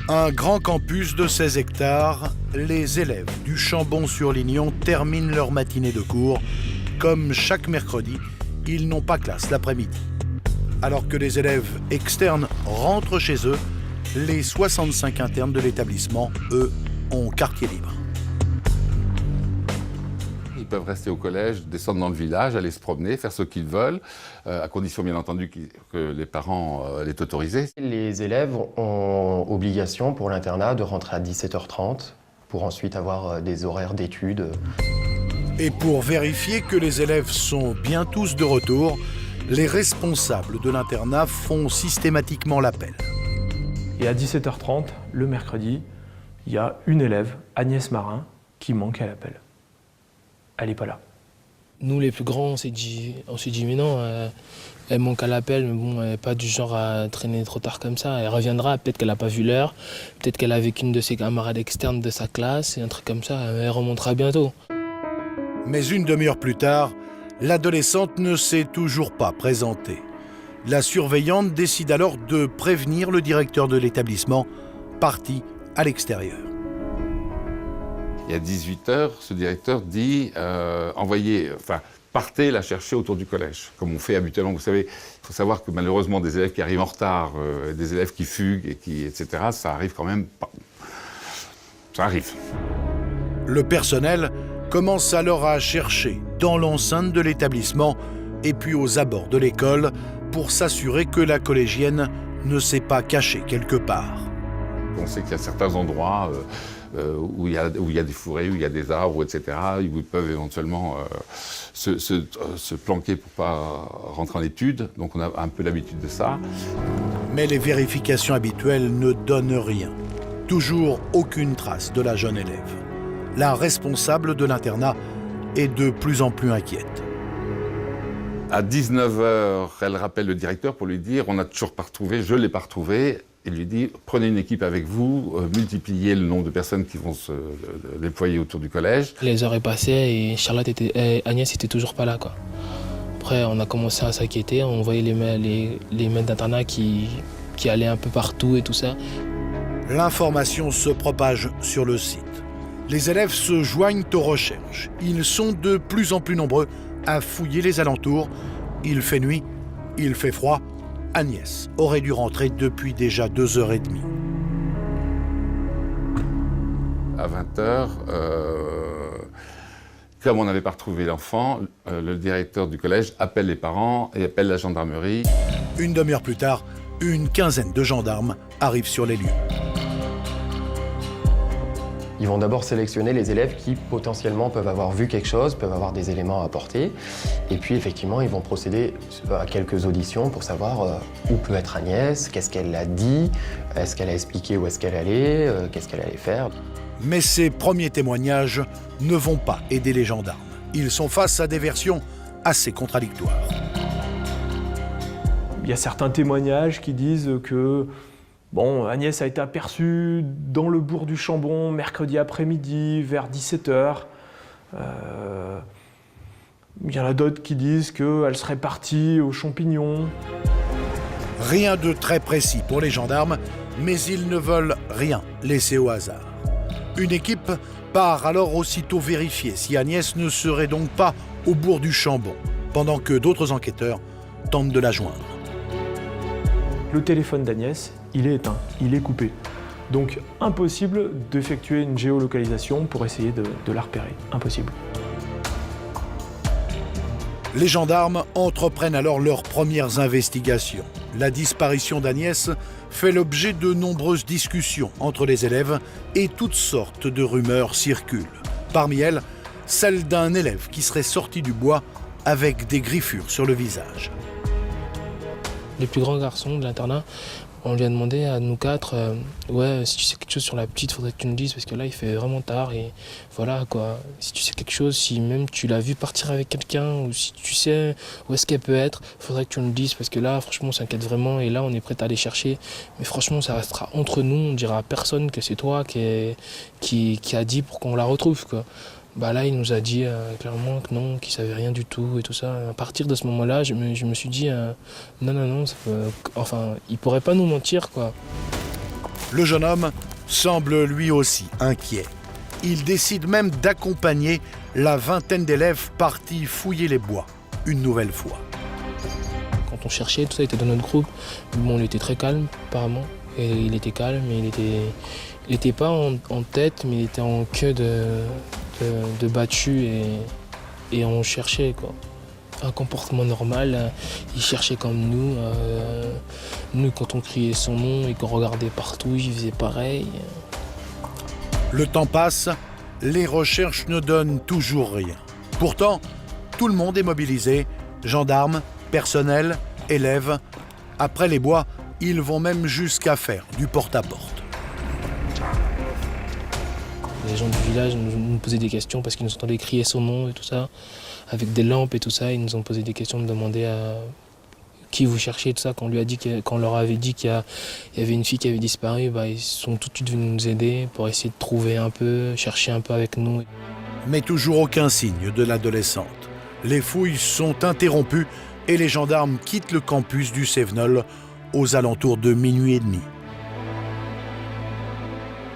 Un grand campus de 16 hectares, les élèves du Chambon-sur-Lignon terminent leur matinée de cours. Comme chaque mercredi, ils n'ont pas classe l'après-midi. Alors que les élèves externes rentrent chez eux, les 65 internes de l'établissement, eux, ont quartier libre. Ils peuvent rester au collège, descendre dans le village, aller se promener, faire ce qu'ils veulent, à condition bien entendu que les parents l'aient autorisé. Les élèves ont obligation pour l'internat de rentrer à 17h30 pour ensuite avoir des horaires d'études. Et pour vérifier que les élèves sont bien tous de retour, les responsables de l'internat font systématiquement l'appel. Et à 17h30, le mercredi, il y a une élève, Agnès Marin, qui manque à l'appel. Elle n'est pas là. Nous, les plus grands, on s'est dit mais non, elle manque à l'appel, mais bon, elle n'est pas du genre à traîner trop tard comme ça. Elle reviendra, peut-être qu'elle n'a pas vu l'heure, peut-être qu'elle est avec une de ses camarades externes de sa classe, et un truc comme ça, elle remontera bientôt. Mais une demi-heure plus tard, l'adolescente ne s'est toujours pas présentée. La surveillante décide alors de prévenir le directeur de l'établissement, parti à l'extérieur. Et à 18h, ce directeur dit partez la chercher autour du collège, comme on fait habituellement. Vous savez, il faut savoir que malheureusement, des élèves qui arrivent en retard, des élèves qui fuguent, etc., ça arrive quand même pas. Ça arrive. Le personnel commence alors à chercher dans l'enceinte de l'établissement et puis aux abords de l'école pour s'assurer que la collégienne ne s'est pas cachée quelque part. On sait qu'il y a certains endroits où il y a des forêts, où il y a des arbres, etc., où ils peuvent éventuellement se planquer pour ne pas rentrer en études. Donc on a un peu l'habitude de ça. Mais les vérifications habituelles ne donnent rien. Toujours aucune trace de la jeune élève. La responsable de l'internat est de plus en plus inquiète. À 19h, elle rappelle le directeur pour lui dire « on n'a toujours pas retrouvé, je ne l'ai pas retrouvé ». Il lui dit « prenez une équipe avec vous, multipliez le nombre de personnes qui vont se déployer autour du collège ». Les heures est passées et Agnès n'était toujours pas là, quoi. Après, on a commencé à s'inquiéter, on voyait les maîtres d'internat qui allaient un peu partout et tout ça. L'information se propage sur le site. Les élèves se joignent aux recherches. Ils sont de plus en plus nombreux à fouiller les alentours. Il fait nuit, il fait froid. Agnès aurait dû rentrer depuis déjà 2h30. À 20h, comme on n'avait pas retrouvé l'enfant, le directeur du collège appelle les parents et appelle la gendarmerie. Une demi-heure plus tard, une quinzaine de gendarmes arrivent sur les lieux. Ils vont d'abord sélectionner les élèves qui potentiellement peuvent avoir vu quelque chose, peuvent avoir des éléments à apporter. Et puis effectivement, ils vont procéder à quelques auditions pour savoir où peut être Agnès, qu'est-ce qu'elle a dit, est-ce qu'elle a expliqué où est-ce qu'elle allait, qu'est-ce qu'elle allait faire. Mais ces premiers témoignages ne vont pas aider les gendarmes. Ils sont face à des versions assez contradictoires. Il y a certains témoignages qui disent que Agnès a été aperçue dans le bourg du Chambon mercredi après-midi vers 17h. Il y en a d'autres qui disent qu'elle serait partie aux champignons. Rien de très précis pour les gendarmes, mais ils ne veulent rien laisser au hasard. Une équipe part alors aussitôt vérifier si Agnès ne serait donc pas au bourg du Chambon, pendant que d'autres enquêteurs tentent de la joindre. Le téléphone d'Agnès, il est éteint, il est coupé. Donc impossible d'effectuer une géolocalisation pour essayer de la repérer. Impossible. Les gendarmes entreprennent alors leurs premières investigations. La disparition d'Agnès fait l'objet de nombreuses discussions entre les élèves et toutes sortes de rumeurs circulent. Parmi elles, celle d'un élève qui serait sorti du bois avec des griffures sur le visage. Les plus grands garçons de l'internat, on lui a demandé à nous quatre, ouais, si tu sais quelque chose sur la petite, faudrait que tu nous dises, parce que là, il fait vraiment tard, et voilà, quoi. Si tu sais quelque chose, si même tu l'as vu partir avec quelqu'un, ou si tu sais où est-ce qu'elle peut être, faudrait que tu nous le dises, parce que là, franchement, on s'inquiète vraiment, et là, on est prêt à aller chercher. Mais franchement, ça restera entre nous, on dira à personne que c'est toi qui a dit pour qu'on la retrouve, quoi. Bah là, il nous a dit clairement que non, qu'il savait rien du tout et tout ça. À partir de ce moment-là, je me suis dit non, enfin, il pourrait pas nous mentir, quoi. Le jeune homme semble lui aussi inquiet. Il décide même d'accompagner la vingtaine d'élèves partis fouiller les bois, une nouvelle fois. Quand on cherchait, tout ça était dans notre groupe. Bon, il était très calme, apparemment. Et il était calme, mais il était pas en tête, mais il était en queue de battu et on cherchait, quoi. Un comportement normal, il cherchait comme nous. Nous, quand on criait son nom et qu'on regardait partout, il faisait pareil. Le temps passe, les recherches ne donnent toujours rien. Pourtant, tout le monde est mobilisé, gendarmes, personnel, élèves. Après les bois, ils vont même jusqu'à faire du porte-à-porte. Les gens du village nous posaient des questions parce qu'ils nous entendaient crier son nom et tout ça, avec des lampes et tout ça. Ils nous ont posé des questions, me demandaient qui vous cherchez et tout ça. Quand on leur avait dit qu'il y avait une fille qui avait disparu, ils sont tout de suite venus nous aider pour essayer de trouver un peu, chercher un peu avec nous. Mais toujours aucun signe de l'adolescente. Les fouilles sont interrompues et les gendarmes quittent le campus du Cévenol aux alentours de minuit et demi.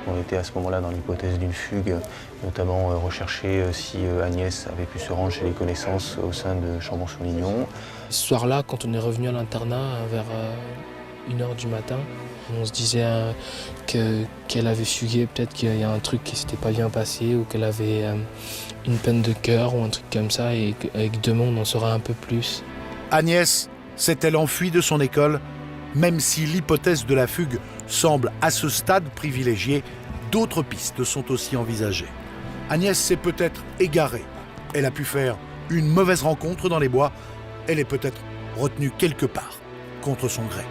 On était à ce moment-là dans l'hypothèse d'une fugue, notamment rechercher si Agnès avait pu se rendre chez les connaissances au sein de Chambon-sur-Lignon. Ce soir-là, quand on est revenu à l'internat vers 1h du matin, on se disait qu'elle avait fugué, peut-être qu'il y a un truc qui s'était pas bien passé ou qu'elle avait une peine de cœur ou un truc comme ça et qu'avec demain on en saura un peu plus. Agnès s'est-elle enfuie de son école? Même si l'hypothèse de la fugue semble à ce stade privilégiée, d'autres pistes sont aussi envisagées. Agnès s'est peut-être égarée. Elle a pu faire une mauvaise rencontre dans les bois. Elle est peut-être retenue quelque part, contre son gré.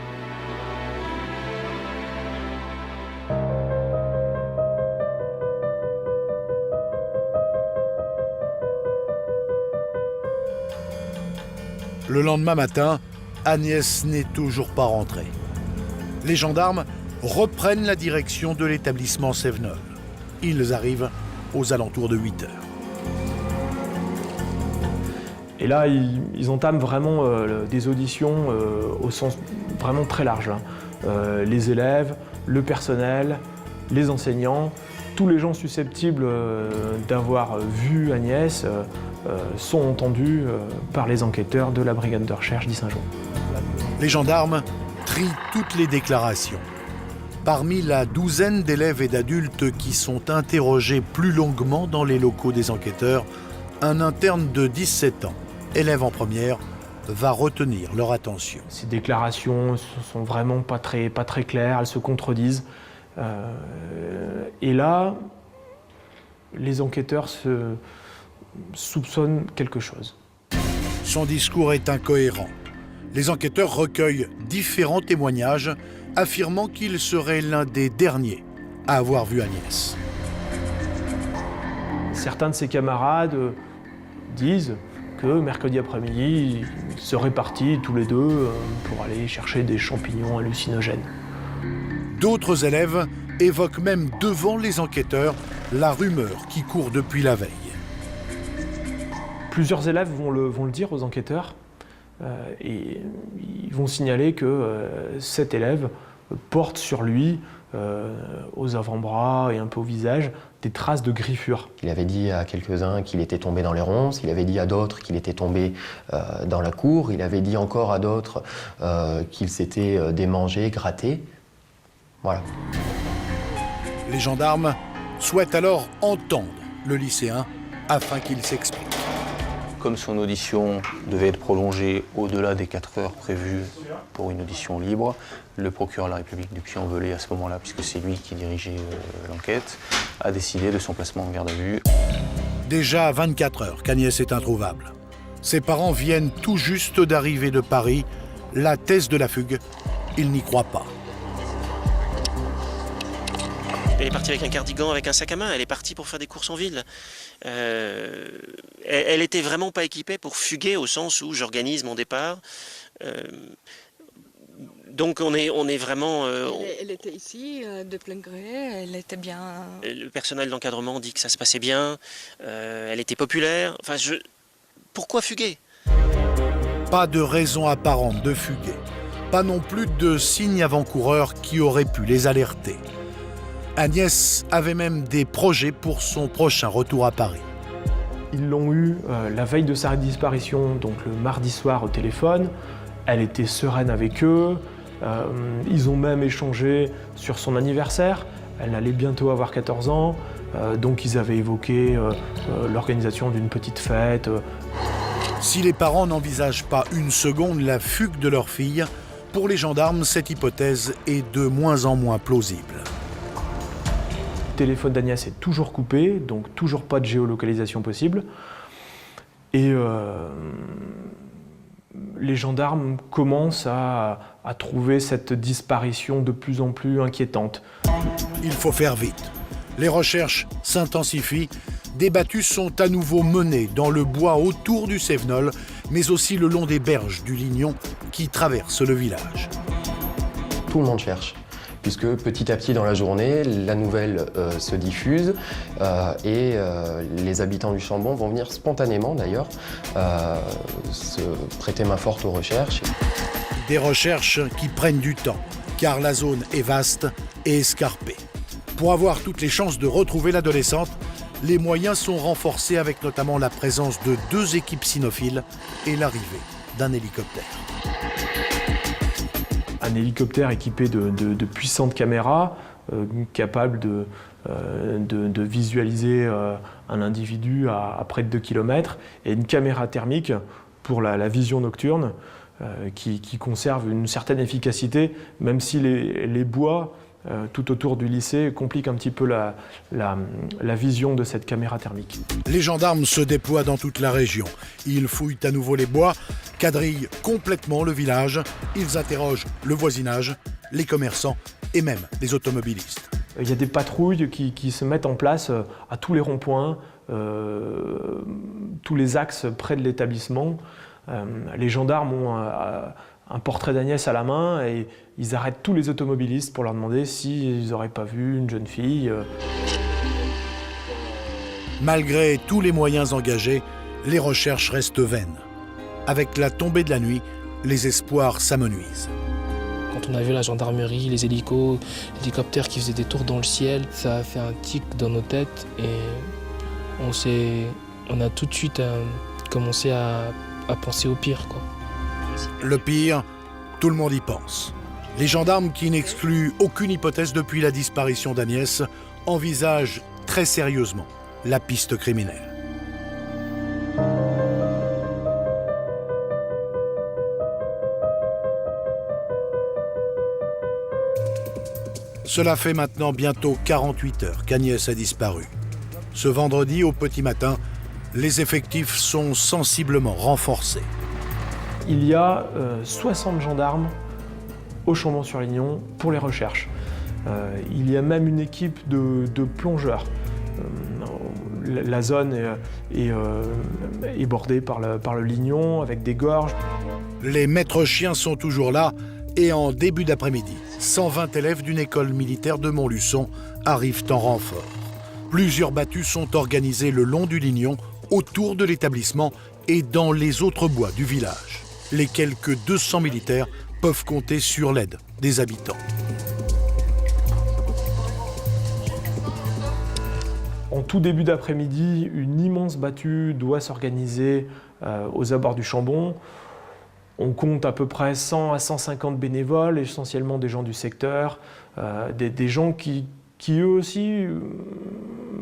Le lendemain matin, Agnès n'est toujours pas rentrée. Les gendarmes reprennent la direction de l'établissement Cévenol. Ils arrivent aux alentours de 8 heures. Et là, ils entament vraiment des auditions au sens vraiment très large. Les élèves, le personnel, les enseignants, tous les gens susceptibles d'avoir vu Agnès sont entendus par les enquêteurs de la brigade de recherche d'Issingeaux. Les gendarmes trient toutes les déclarations. Parmi la douzaine d'élèves et d'adultes qui sont interrogés plus longuement dans les locaux des enquêteurs, un interne de 17 ans, élève en première, va retenir leur attention. Ces déclarations sont vraiment pas très claires, elles se contredisent. Et là, les enquêteurs se soupçonnent quelque chose. Son discours est incohérent. Les enquêteurs recueillent différents témoignages affirmant qu'il serait l'un des derniers à avoir vu Agnès. Certains de ses camarades disent que mercredi après-midi, ils seraient partis tous les deux pour aller chercher des champignons hallucinogènes. D'autres élèves évoquent même devant les enquêteurs la rumeur qui court depuis la veille. Plusieurs élèves vont le dire aux enquêteurs et ils vont signaler que cet élève porte sur lui, aux avant-bras et un peu au visage, des traces de griffures. Il avait dit à quelques-uns qu'il était tombé dans les ronces, il avait dit à d'autres qu'il était tombé dans la cour, il avait dit encore à d'autres qu'il s'était démangé, gratté. Voilà. Les gendarmes souhaitent alors entendre le lycéen afin qu'il s'explique. Comme son audition devait être prolongée au-delà des 4 heures prévues pour une audition libre, le procureur de la République du Puy-en-Velay, à ce moment-là, puisque c'est lui qui dirigeait l'enquête, a décidé de son placement en garde à vue. Déjà à 24 heures qu'Agnès est introuvable. Ses parents viennent tout juste d'arriver de Paris. La thèse de la fugue, ils n'y croient pas. Elle est partie avec un cardigan, avec un sac à main, elle est partie pour faire des courses en ville. Elle était vraiment pas équipée pour fuguer au sens où j'organise mon départ. Donc on est vraiment... Elle était ici de plein gré, elle était bien... Le personnel d'encadrement dit que ça se passait bien, elle était populaire. Enfin, pourquoi fuguer? Pas de raison apparente de fuguer. Pas non plus de signes avant-coureurs qui auraient pu les alerter. Agnès avait même des projets pour son prochain retour à Paris. Ils l'ont eu la veille de sa disparition, donc le mardi soir au téléphone. Elle était sereine avec eux. Ils ont même échangé sur son anniversaire. Elle allait bientôt avoir 14 ans. Donc ils avaient évoqué l'organisation d'une petite fête. Si les parents n'envisagent pas une seconde la fugue de leur fille, pour les gendarmes, cette hypothèse est de moins en moins plausible. Le téléphone d'Agnès est toujours coupé, donc toujours pas de géolocalisation possible. Et les gendarmes commencent à trouver cette disparition de plus en plus inquiétante. Il faut faire vite. Les recherches s'intensifient. Des battues sont à nouveau menées dans le bois autour du Cévenol, mais aussi le long des berges du Lignon qui traversent le village. Tout le monde cherche, puisque petit à petit dans la journée, la nouvelle se diffuse et les habitants du Chambon vont venir spontanément d'ailleurs se prêter main forte aux recherches. Des recherches qui prennent du temps, car la zone est vaste et escarpée. Pour avoir toutes les chances de retrouver l'adolescente, les moyens sont renforcés avec notamment la présence de 2 équipes cynophiles et l'arrivée d'un hélicoptère. Un hélicoptère équipé de puissantes caméras, capable de visualiser un individu à près de 2 km, et une caméra thermique pour la vision nocturne qui conserve une certaine efficacité, même si les bois tout autour du lycée compliquent un petit peu la vision de cette caméra thermique. Les gendarmes se déploient dans toute la région. Ils fouillent à nouveau les bois, quadrillent complètement le village. Ils interrogent le voisinage, les commerçants et même les automobilistes. Il y a des patrouilles qui se mettent en place à tous les ronds-points, tous les axes près de l'établissement. Les gendarmes ont un portrait d'Agnès à la main et ils arrêtent tous les automobilistes pour leur demander s'ils n'auraient pas vu une jeune fille. Malgré tous les moyens engagés, les recherches restent vaines. Avec la tombée de la nuit, les espoirs s'amenuisent. Quand on a vu la gendarmerie, les hélicoptères qui faisaient des tours dans le ciel, ça a fait un tic dans nos têtes et on a tout de suite commencé à penser au pire, quoi. Le pire, tout le monde y pense. Les gendarmes, qui n'excluent aucune hypothèse depuis la disparition d'Agnès, envisagent très sérieusement la piste criminelle. Cela fait maintenant bientôt 48 heures qu'Agnès a disparu. Ce vendredi, au petit matin, les effectifs sont sensiblement renforcés. Il y a 60 gendarmes au Chambon-sur-Lignon pour les recherches. Il y a même une équipe de plongeurs. La zone est bordée par le Lignon avec des gorges. Les maîtres chiens sont toujours là et en début d'après-midi, 120 élèves d'une école militaire de Montluçon arrivent en renfort. Plusieurs battues sont organisées le long du Lignon, autour de l'établissement et dans les autres bois du village. Les quelques 200 militaires peuvent compter sur l'aide des habitants. En tout début d'après-midi, une immense battue doit s'organiser aux abords du Chambon. On compte à peu près 100 à 150 bénévoles, essentiellement des gens du secteur, des gens qui eux aussi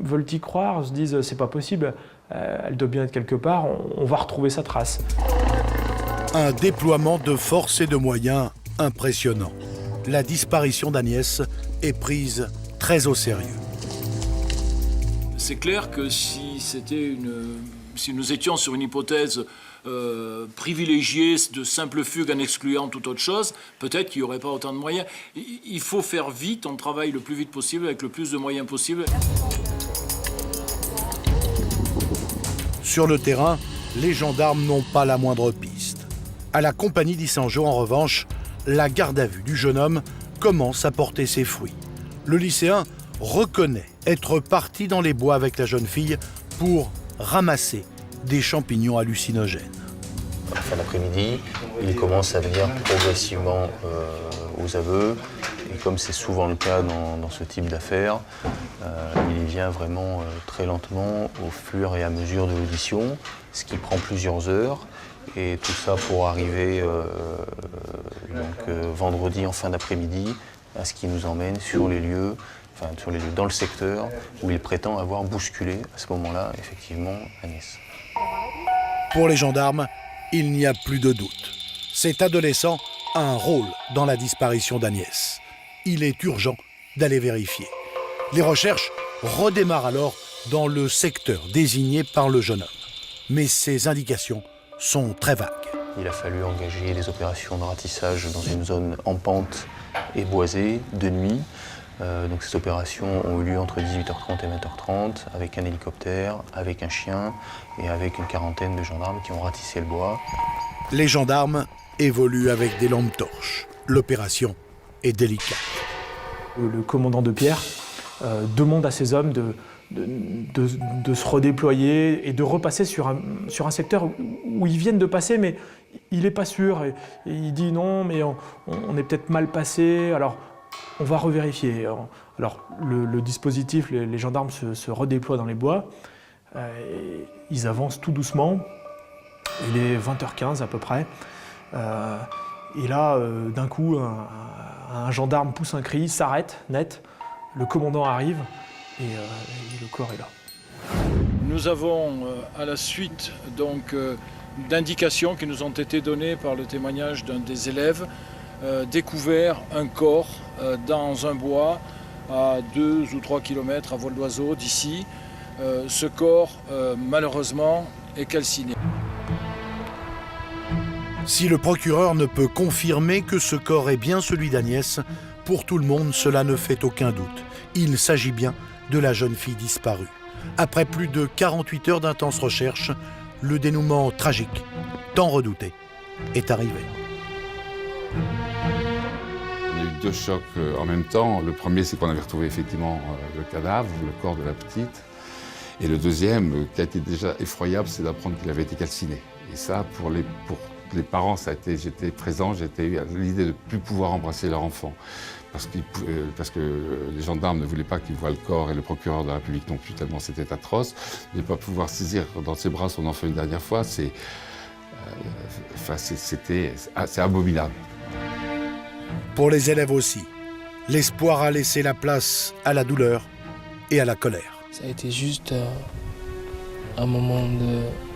veulent y croire, se disent c'est pas possible, elle doit bien être quelque part, on va retrouver sa trace. Un déploiement de forces et de moyens impressionnant. La disparition d'Agnès est prise très au sérieux. C'est clair que si nous étions sur une hypothèse privilégiée de simple fugue en excluant toute autre chose, peut-être qu'il n'y aurait pas autant de moyens. Il faut faire vite, on travaille le plus vite possible avec le plus de moyens possible. Sur le terrain, les gendarmes n'ont pas la moindre piste. À la compagnie d'Issangeau, en revanche, la garde à vue du jeune homme commence à porter ses fruits. Le lycéen reconnaît être parti dans les bois avec la jeune fille pour ramasser des champignons hallucinogènes. fin d'après-midi. Il commence à venir progressivement aux aveux. Et comme c'est souvent le cas dans ce type d'affaires, il y vient vraiment très lentement au fur et à mesure de l'audition, ce qui prend plusieurs heures. Et tout ça pour arriver vendredi en fin d'après-midi, à ce qui nous emmène sur les lieux dans le secteur où il prétend avoir bousculé à ce moment-là, effectivement, Agnès. Pour les gendarmes, il n'y a plus de doute. Cet adolescent a un rôle dans la disparition d'Agnès. Il est urgent d'aller vérifier. Les recherches redémarrent alors dans le secteur désigné par le jeune homme. Mais ces indications sont très vagues. Il a fallu engager des opérations de ratissage dans une zone en pente et boisée, de nuit. Donc ces opérations ont eu lieu entre 18h30 et 20h30 avec un hélicoptère, avec un chien et avec une quarantaine de gendarmes qui ont ratissé le bois. Les gendarmes évoluent avec des lampes torches. L'opération est délicate. Le commandant de Pierre demande à ses hommes de se redéployer et de repasser sur un secteur où ils viennent de passer, mais il n'est pas sûr. Et il dit non, mais on est peut-être mal passé, alors on va revérifier. Alors le dispositif, les gendarmes se redéploient dans les bois, ils avancent tout doucement, il est 20h15 à peu près, et là, d'un coup, un gendarme pousse un cri, s'arrête, net, le commandant arrive, et le corps est là. Nous avons, à la suite d'indications qui nous ont été données par le témoignage d'un des élèves, découvert un corps dans un bois à 2 ou 3 km à vol d'oiseau d'ici. Ce corps, malheureusement, est calciné. Si le procureur ne peut confirmer que ce corps est bien celui d'Agnès, pour tout le monde, cela ne fait aucun doute. Il s'agit bien de la jeune fille disparue. Après plus de 48 heures d'intenses recherches, le dénouement tragique, tant redouté, est arrivé. On a eu 2 chocs en même temps. Le premier, c'est qu'on avait retrouvé effectivement le cadavre, le corps de la petite. Et le deuxième, qui a été déjà effroyable, c'est d'apprendre qu'il avait été calciné. Et ça, pour les parents, j'étais présent, j'étais eu l'idée de ne plus pouvoir embrasser leur enfant. Parce que les gendarmes ne voulaient pas qu'ils voient le corps et le procureur de la République non plus, tellement c'était atroce. De ne pas pouvoir saisir dans ses bras son enfant une dernière fois, c'est abominable. Pour les élèves aussi, l'espoir a laissé la place à la douleur et à la colère. Ça a été juste un moment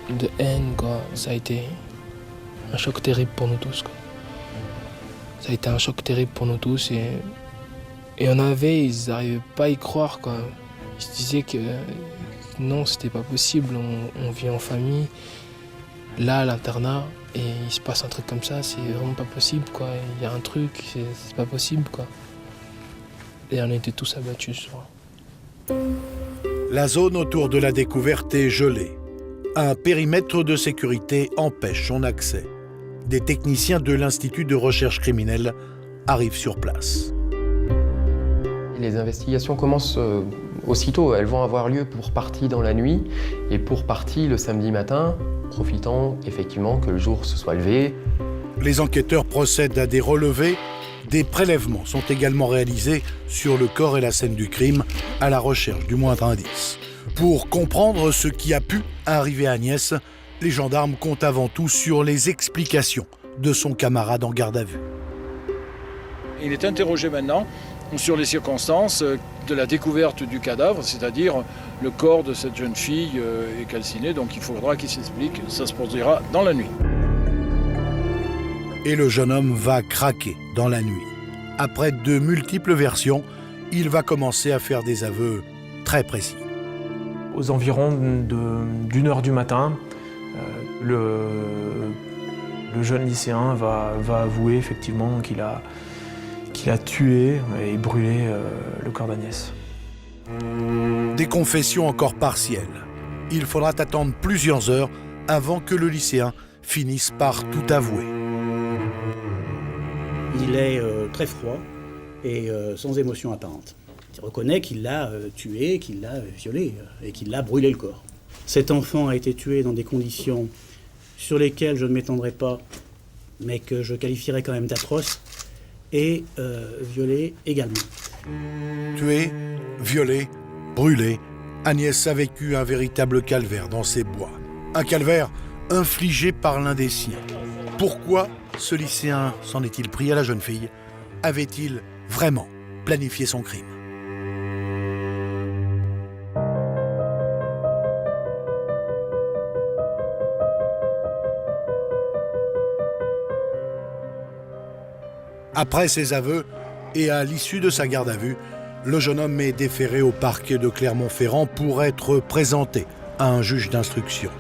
de haine, quoi. Ça a été un choc terrible pour nous tous, quoi. Ça a été un choc terrible pour nous tous et ils n'arrivaient pas à y croire, quoi. Ils se disaient que non, c'était pas possible, on vit en famille, là à l'internat, et il se passe un truc comme ça, c'est vraiment pas possible, quoi. Il y a un truc, c'est pas possible, quoi. Et on était tous abattus ce soir. La zone autour de la découverte est gelée. Un périmètre de sécurité empêche son accès. Des techniciens de l'Institut de recherche criminelle arrivent sur place. Les investigations commencent aussitôt. Elles vont avoir lieu pour partie dans la nuit et pour partie le samedi matin, profitant effectivement que le jour se soit levé. Les enquêteurs procèdent à des relevés. Des prélèvements sont également réalisés sur le corps et la scène du crime à la recherche du moindre indice. Pour comprendre ce qui a pu arriver à Agnès, les gendarmes comptent avant tout sur les explications de son camarade en garde à vue. Il est interrogé maintenant sur les circonstances de la découverte du cadavre, c'est-à-dire le corps de cette jeune fille est calciné, donc il faudra qu'il s'explique, ça se produira dans la nuit. Et le jeune homme va craquer dans la nuit. Après de multiples versions, il va commencer à faire des aveux très précis. Aux environs d'1h du matin, le jeune lycéen va avouer effectivement qu'il a tué et brûlé le corps d'Agnès. Des confessions encore partielles. Il faudra attendre plusieurs heures avant que le lycéen finisse par tout avouer. Il est très froid et sans émotion apparente. Il reconnaît qu'il l'a tué, qu'il l'a violé et qu'il l'a brûlé le corps. Cet enfant a été tué dans des conditions sur lesquels je ne m'étendrai pas, mais que je qualifierais quand même d'atroces, et violés également. Tué, violé, brûlé, Agnès a vécu un véritable calvaire dans ces bois. Un calvaire infligé par l'un des siens. Pourquoi ce lycéen s'en est-il pris à la jeune fille? Avait-il vraiment planifié son crime? Après ses aveux et à l'issue de sa garde à vue, le jeune homme est déféré au parquet de Clermont-Ferrand pour être présenté à un juge d'instruction.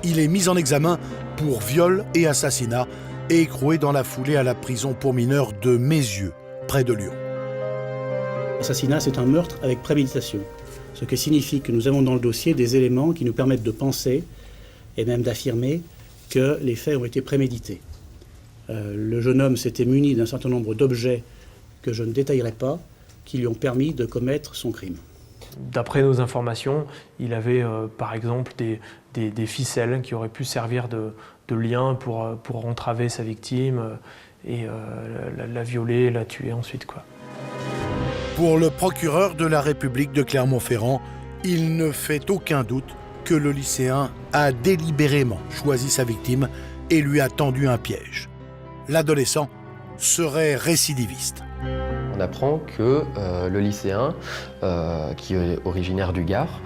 Il est mis en examen pour viol et assassinat et écroué dans la foulée à la prison pour mineurs de Mézieux, près de Lyon. L'assassinat, c'est un meurtre avec préméditation, ce qui signifie que nous avons dans le dossier des éléments qui nous permettent de penser et même d'affirmer que les faits ont été prémédités. Le jeune homme s'était muni d'un certain nombre d'objets que je ne détaillerai pas, qui lui ont permis de commettre son crime. D'après nos informations, il avait par exemple des ficelles qui auraient pu servir de lien pour entraver sa victime et la violer, la tuer ensuite, quoi. Pour le procureur de la République de Clermont-Ferrand, il ne fait aucun doute que le lycéen a délibérément choisi sa victime et lui a tendu un piège. L'adolescent serait récidiviste. On apprend que le lycéen, qui est originaire du Gard,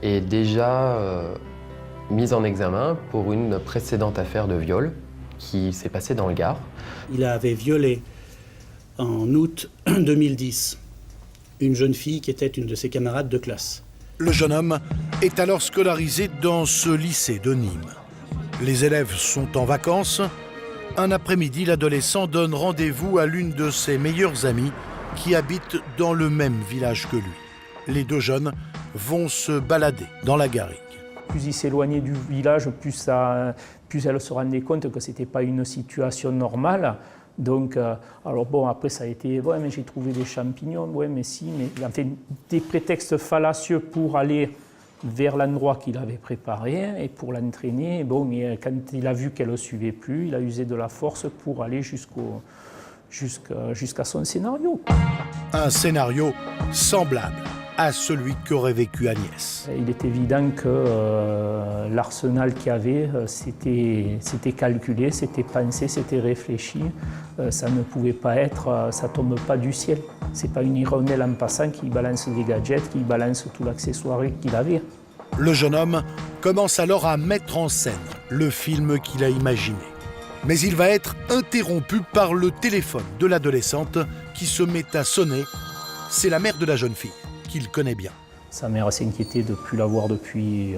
est déjà mis en examen pour une précédente affaire de viol qui s'est passée dans le Gard. Il avait violé en août 2010 une jeune fille qui était une de ses camarades de classe. Le jeune homme est alors scolarisé dans ce lycée de Nîmes. Les élèves sont en vacances. Un après-midi, l'adolescent donne rendez-vous à l'une de ses meilleures amies qui habite dans le même village que lui. Les deux jeunes vont se balader dans la garrigue. Plus il s'éloignait du village, plus elle se rendait compte que ce n'était pas une situation normale. Donc, alors bon, après ça a été, ouais, mais j'ai trouvé des champignons, ouais, mais si, mais enfin, des prétextes fallacieux pour aller vers l'endroit qu'il avait préparé et pour l'entraîner. Bon, et quand il a vu qu'elle ne le suivait plus, il a usé de la force pour aller jusqu'à son scénario. Un scénario semblable à celui qu'aurait vécu Agnès. Il est évident que l'arsenal qu'il y avait, c'était calculé, c'était pensé, c'était réfléchi. Ça ne pouvait pas être, ça ne tombe pas du ciel. Ce n'est pas une hirondelle en passant qui balance des gadgets, qui balance tout l'accessoire qu'il avait. Le jeune homme commence alors à mettre en scène le film qu'il a imaginé. Mais il va être interrompu par le téléphone de l'adolescente qui se met à sonner. C'est la mère de la jeune fille, qu'il connaît bien. Sa mère s'inquiétait de ne plus la voir depuis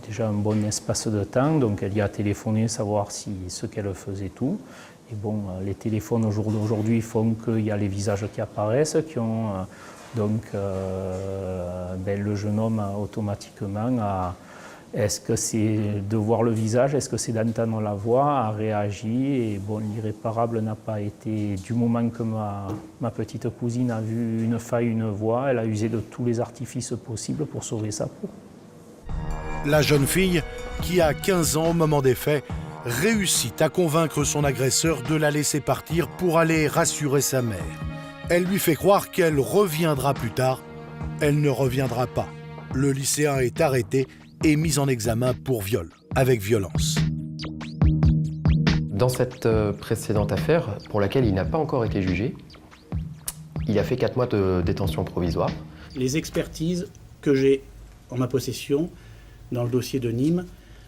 déjà un bon espace de temps, donc elle y a téléphoné savoir ce qu'elle faisait tout. Et bon, les téléphones au jour d'aujourd'hui font qu'il y a les visages qui apparaissent, donc le jeune homme automatiquement est-ce que c'est de voir le visage, est-ce que c'est d'entendre la voix, a réagi. Et bon, l'irréparable n'a pas été, du moment que ma petite cousine a vu une faille, une voix, elle a usé de tous les artifices possibles pour sauver sa peau. La jeune fille, qui a 15 ans au moment des faits, réussit à convaincre son agresseur de la laisser partir pour aller rassurer sa mère. Elle lui fait croire qu'elle reviendra plus tard. Elle ne reviendra pas. Le lycéen est arrêté et mis en examen pour viol, avec violence. Dans cette précédente affaire, pour laquelle il n'a pas encore été jugé, il a fait 4 mois de détention provisoire. Les expertises que j'ai en ma possession, dans le dossier de Nîmes,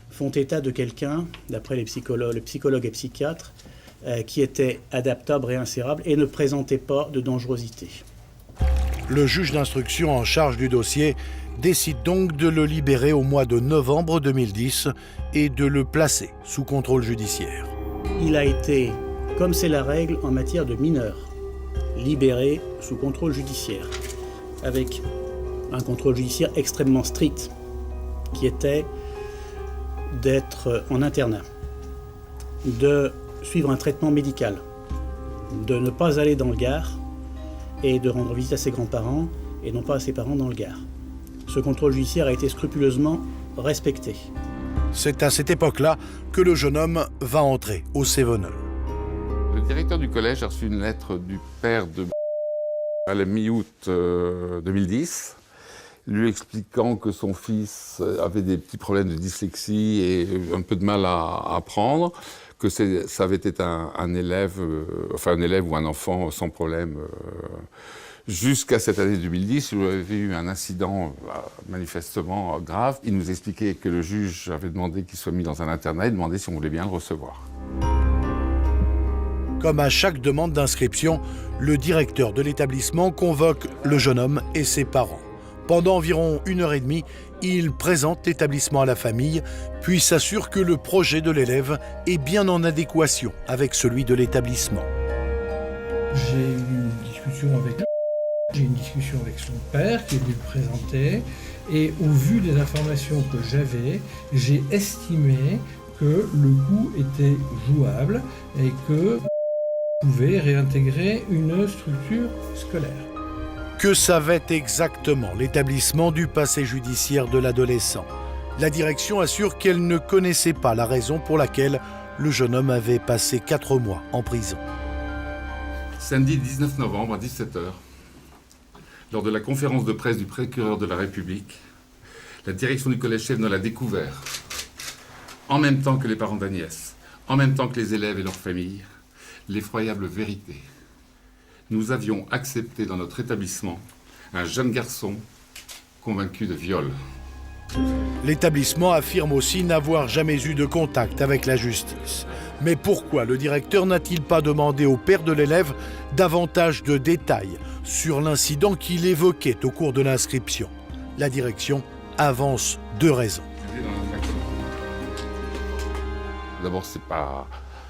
font état de quelqu'un, d'après les psychologues et psychiatres, qui était adaptable, réinsérable et ne présentait pas de dangerosité. Le juge d'instruction en charge du dossier décide donc de le libérer au mois de novembre 2010 et de le placer sous contrôle judiciaire. Il a été, comme c'est la règle en matière de mineurs, libéré sous contrôle judiciaire, avec un contrôle judiciaire extrêmement strict, qui était d'être en internat, de suivre un traitement médical, de ne pas aller dans le Gard et de rendre visite à ses grands-parents et non pas à ses parents dans le Gard. Ce contrôle judiciaire a été scrupuleusement respecté. C'est à cette époque-là que le jeune homme va entrer au Cévenol. Le directeur du collège a reçu une lettre du père de à la mi-août 2010, lui expliquant que son fils avait des petits problèmes de dyslexie et un peu de mal à apprendre, que ça avait été un élève ou un enfant sans problème jusqu'à cette année 2010 où il avait eu un incident manifestement grave. Il nous expliquait que le juge avait demandé qu'il soit mis dans un internat et demandé si on voulait bien le recevoir. Comme à chaque demande d'inscription, le directeur de l'établissement convoque le jeune homme et ses parents. Pendant environ 1h30, il présente l'établissement à la famille, puis s'assure que le projet de l'élève est bien en adéquation avec celui de l'établissement. J'ai eu une discussion avec lui. J'ai eu une discussion avec son père qui est venu le présenter. Et au vu des informations que j'avais, j'ai estimé que le coup était jouable et que pouvait réintégrer une structure scolaire. Que savait exactement l'établissement du passé judiciaire de l'adolescent? La direction assure qu'elle ne connaissait pas la raison pour laquelle le jeune homme avait passé 4 mois en prison. Samedi 19 novembre à 17h, lors de la conférence de presse du procureur de la République, la direction du collège Cévenol a découvert, en même temps que les parents d'Agnès, en même temps que les élèves et leurs familles, l'effroyable vérité. Nous avions accepté dans notre établissement un jeune garçon convaincu de viol. L'établissement affirme aussi n'avoir jamais eu de contact avec la justice. Mais pourquoi le directeur n'a-t-il pas demandé au père de l'élève davantage de détails sur l'incident qu'il évoquait au cours de l'inscription? La direction avance 2 raisons. D'abord, c'est pas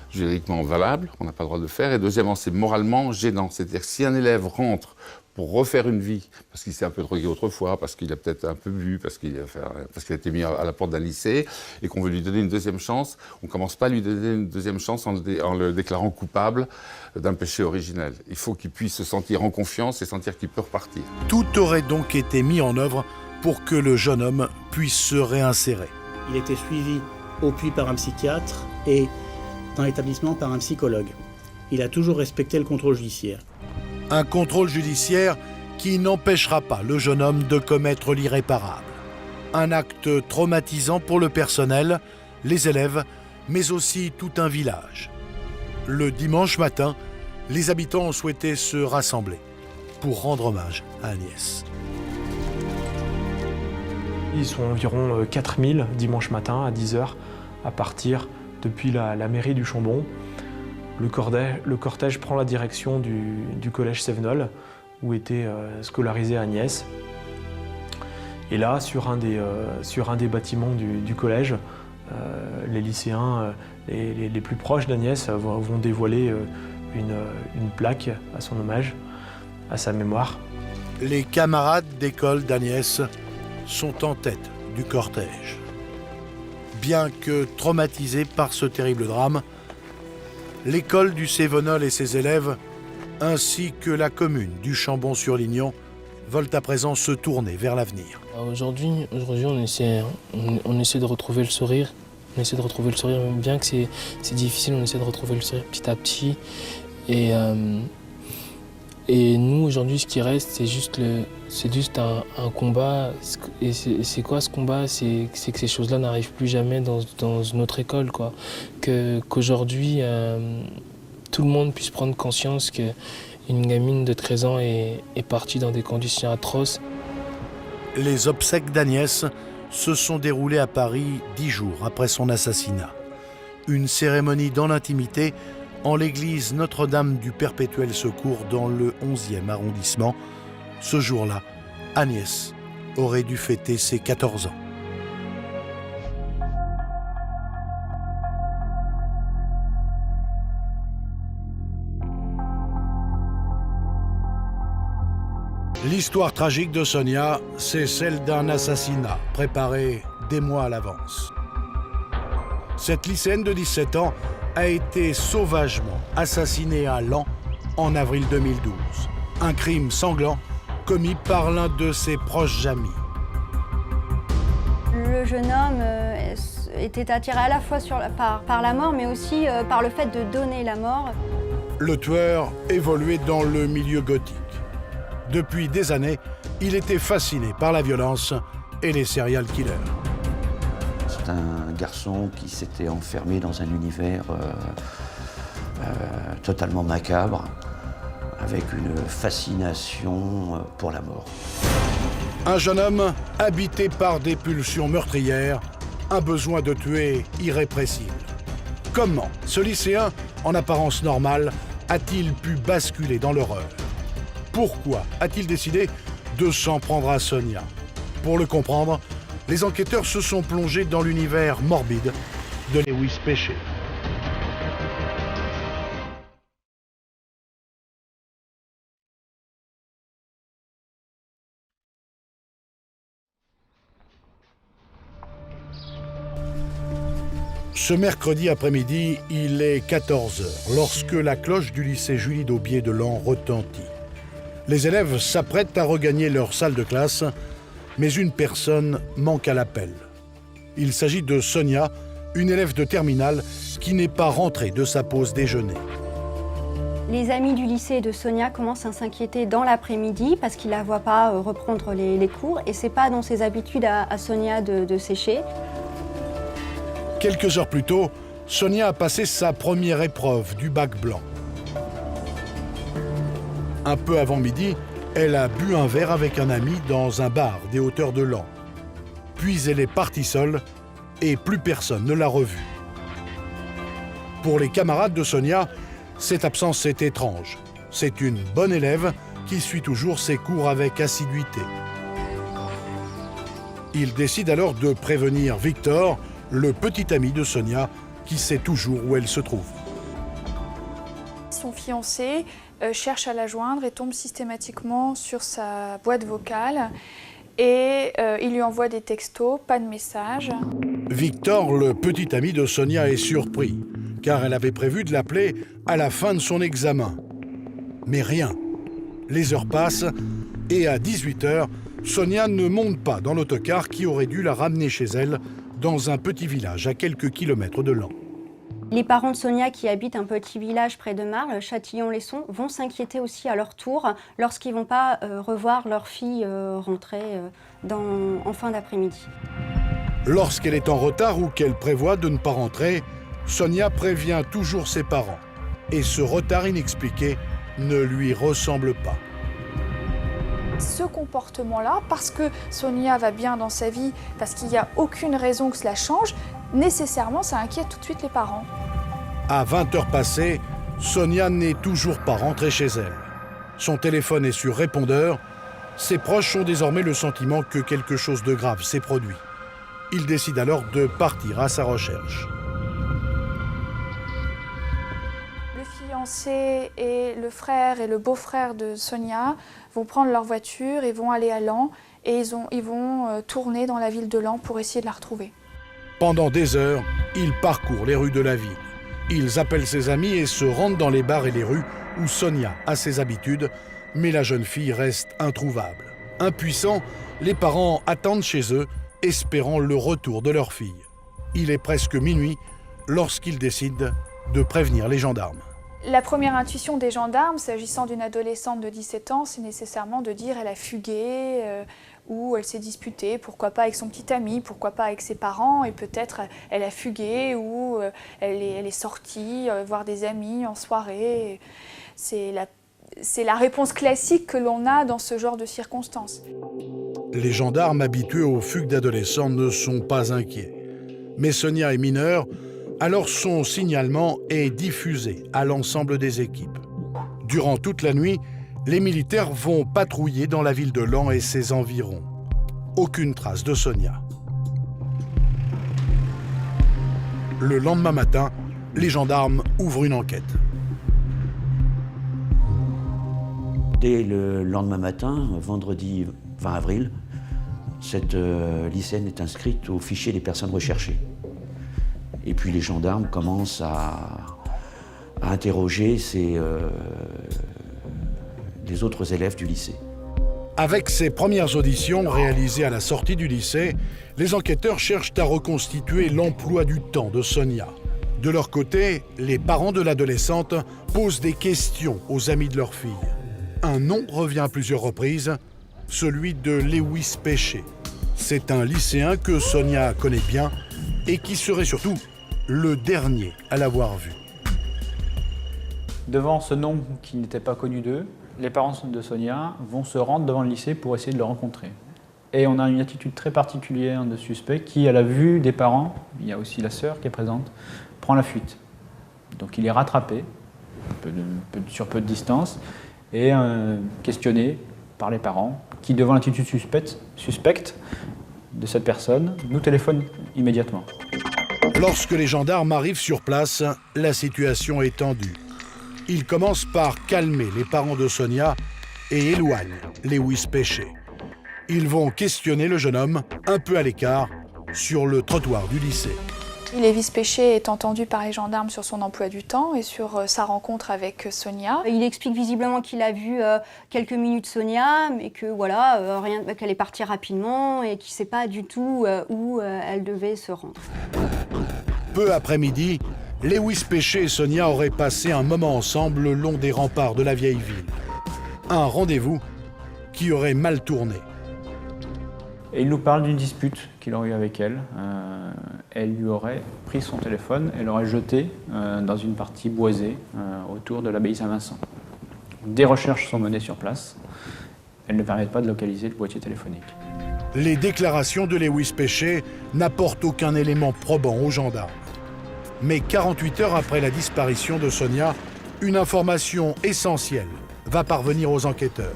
juridiquement valable, on n'a pas le droit de le faire, et deuxièmement, c'est moralement gênant. C'est-à-dire que si un élève rentre pour refaire une vie, parce qu'il s'est un peu drogué autrefois, parce qu'il a peut-être un peu bu, parce qu'il a été mis à la porte d'un lycée, et qu'on veut lui donner une deuxième chance, on ne commence pas à lui donner une deuxième chance en le déclarant coupable d'un péché originel. Il faut qu'il puisse se sentir en confiance et sentir qu'il peut repartir. Tout aurait donc été mis en œuvre pour que le jeune homme puisse se réinsérer. Il était suivi au puits par un psychiatre et dans l'établissement par un psychologue. Il a toujours respecté le contrôle judiciaire. Un contrôle judiciaire qui n'empêchera pas le jeune homme de commettre l'irréparable. Un acte traumatisant pour le personnel, les élèves, mais aussi tout un village. Le dimanche matin, les habitants ont souhaité se rassembler pour rendre hommage à Agnès. Ils sont environ 4000 dimanche matin à 10h à partir depuis la mairie du Chambon. Le cortège prend la direction du collège Cévenol où était scolarisée Agnès. Et là, sur un des bâtiments du collège, les lycéens les plus proches d'Agnès vont dévoiler une plaque à son hommage, à sa mémoire. Les camarades d'école d'Agnès sont en tête du cortège. Bien que traumatisés par ce terrible drame, l'école du Cévenol et ses élèves, ainsi que la commune du Chambon-sur-Lignon, veulent à présent se tourner vers l'avenir. Aujourd'hui, on essaie de retrouver le sourire. On essaie de retrouver le sourire, bien que c'est difficile, on essaie de retrouver le sourire petit à petit. Et nous, aujourd'hui, ce qui reste, c'est juste un combat. Et c'est quoi ce combat? C'est que ces choses-là n'arrivent plus jamais dans notre école, quoi. Qu'aujourd'hui, tout le monde puisse prendre conscience qu'une gamine de 13 ans est partie dans des conditions atroces. Les obsèques d'Agnès se sont déroulées à Paris 10 jours après son assassinat. Une cérémonie dans l'intimité en l'église Notre-Dame du Perpétuel Secours dans le 11e arrondissement. Ce jour-là, Agnès aurait dû fêter ses 14 ans. L'histoire tragique de Sonia, c'est celle d'un assassinat préparé des mois à l'avance. Cette lycéenne de 17 ans a été sauvagement assassinée à Laon en avril 2012. Un crime sanglant commis par l'un de ses proches amis. Le jeune homme était attiré à la fois par la mort, mais aussi par le fait de donner la mort. Le tueur évoluait dans le milieu gothique. Depuis des années, il était fasciné par la violence et les serial killers. C'est un garçon qui s'était enfermé dans un univers totalement macabre, avec une fascination pour la mort. Un jeune homme habité par des pulsions meurtrières, un besoin de tuer irrépressible. Comment ce lycéen, en apparence normale, a-t-il pu basculer dans l'horreur? Pourquoi a-t-il décidé de s'en prendre à Sonia? Pour le comprendre, les enquêteurs se sont plongés dans l'univers morbide de Lewis Pesce. Ce mercredi après-midi, il est 14h, lorsque la cloche du lycée Julie d'Aubier de Laon retentit. Les élèves s'apprêtent à regagner leur salle de classe, mais une personne manque à l'appel. Il s'agit de Sonia, une élève de terminale qui n'est pas rentrée de sa pause déjeuner. Les amis du lycée de Sonia commencent à s'inquiéter dans l'après-midi parce qu'ils ne la voient pas reprendre les cours et c'est pas dans ses habitudes à Sonia de sécher. Quelques heures plus tôt, Sonia a passé sa première épreuve du bac blanc. Un peu avant midi, elle a bu un verre avec un ami dans un bar des hauteurs de Laon. Puis elle est partie seule et plus personne ne l'a revue. Pour les camarades de Sonia, cette absence est étrange. C'est une bonne élève qui suit toujours ses cours avec assiduité. Ils décident alors de prévenir Victor, le petit ami de Sonia, qui sait toujours où elle se trouve. Son fiancé cherche à la joindre et tombe systématiquement sur sa boîte vocale et il lui envoie des textos, pas de message. Victor, le petit ami de Sonia, est surpris, car elle avait prévu de l'appeler à la fin de son examen. Mais rien. Les heures passent et à 18h, Sonia ne monte pas dans l'autocar qui aurait dû la ramener chez elle dans un petit village à quelques kilomètres de Laon. Les parents de Sonia qui habitent un petit village près de Marle, Châtillon-les-Sons, vont s'inquiéter aussi à leur tour lorsqu'ils ne vont pas revoir leur fille rentrer en fin d'après-midi. Lorsqu'elle est en retard ou qu'elle prévoit de ne pas rentrer, Sonia prévient toujours ses parents. Et ce retard inexpliqué ne lui ressemble pas. Ce comportement-là, parce que Sonia va bien dans sa vie, parce qu'il n'y a aucune raison que cela change, nécessairement ça inquiète tout de suite les parents. À 20h passées, Sonia n'est toujours pas rentrée chez elle. Son téléphone est sur répondeur. Ses proches ont désormais le sentiment que quelque chose de grave s'est produit. Ils décident alors de partir à sa recherche. Le fiancé et le frère et le beau-frère de Sonia vont prendre leur voiture et vont aller à Laon et ils vont tourner dans la ville de Laon pour essayer de la retrouver. Pendant des heures, ils parcourent les rues de la ville. Ils appellent ses amis et se rendent dans les bars et les rues où Sonia a ses habitudes, mais la jeune fille reste introuvable. Impuissants, les parents attendent chez eux, espérant le retour de leur fille. Il est presque minuit lorsqu'ils décident de prévenir les gendarmes. La première intuition des gendarmes, s'agissant d'une adolescente de 17 ans, c'est nécessairement de dire elle a fugué ou elle s'est disputée, pourquoi pas avec son petit ami, pourquoi pas avec ses parents, et peut-être elle a fugué ou elle est sortie voir des amis en soirée. C'est la réponse classique que l'on a dans ce genre de circonstances. Les gendarmes habitués aux fugues d'adolescents ne sont pas inquiets. Mais Sonia est mineure, alors son signalement est diffusé à l'ensemble des équipes. Durant toute la nuit, les militaires vont patrouiller dans la ville de Laon et ses environs. Aucune trace de Sonia. Le lendemain matin, les gendarmes ouvrent une enquête. Dès le lendemain matin, vendredi 20 avril, cette lycéenne est inscrite au fichier des personnes recherchées. Et puis les gendarmes commencent à interroger les autres élèves du lycée. Avec ces premières auditions réalisées à la sortie du lycée, les enquêteurs cherchent à reconstituer l'emploi du temps de Sonia. De leur côté, les parents de l'adolescente posent des questions aux amis de leur fille. Un nom revient à plusieurs reprises, celui de Lewis Péché. C'est un lycéen que Sonia connaît bien et qui serait surtout le dernier à l'avoir vu. Devant ce nom qui n'était pas connu d'eux, les parents de Sonia vont se rendre devant le lycée pour essayer de le rencontrer. Et on a une attitude très particulière de suspect qui, à la vue des parents, il y a aussi la sœur qui est présente, prend la fuite. Donc il est rattrapé, sur peu de distance, et questionné par les parents, qui, devant l'attitude suspecte de cette personne, nous téléphonent immédiatement. Lorsque les gendarmes arrivent sur place, la situation est tendue. Ils commencent par calmer les parents de Sonia et éloignent Lewis Péché. Ils vont questionner le jeune homme, un peu à l'écart, sur le trottoir du lycée. Lewis Péché est entendu par les gendarmes sur son emploi du temps et sur sa rencontre avec Sonia. Il explique visiblement qu'il a vu quelques minutes Sonia, mais que voilà, qu'elle est partie rapidement et qu'il ne sait pas du tout où elle devait se rendre. Peu après midi, Lewis Péché et Sonia auraient passé un moment ensemble le long des remparts de la vieille ville. Un rendez-vous qui aurait mal tourné. Et il nous parle d'une dispute qu'il aurait eue avec elle. Elle lui aurait pris son téléphone et l'aurait jeté dans une partie boisée autour de l'abbaye Saint-Vincent. Des recherches sont menées sur place. Elles ne permettent pas de localiser le boîtier téléphonique. Les déclarations de Lewis Péché n'apportent aucun élément probant aux gendarmes. Mais 48 heures après la disparition de Sonia, une information essentielle va parvenir aux enquêteurs.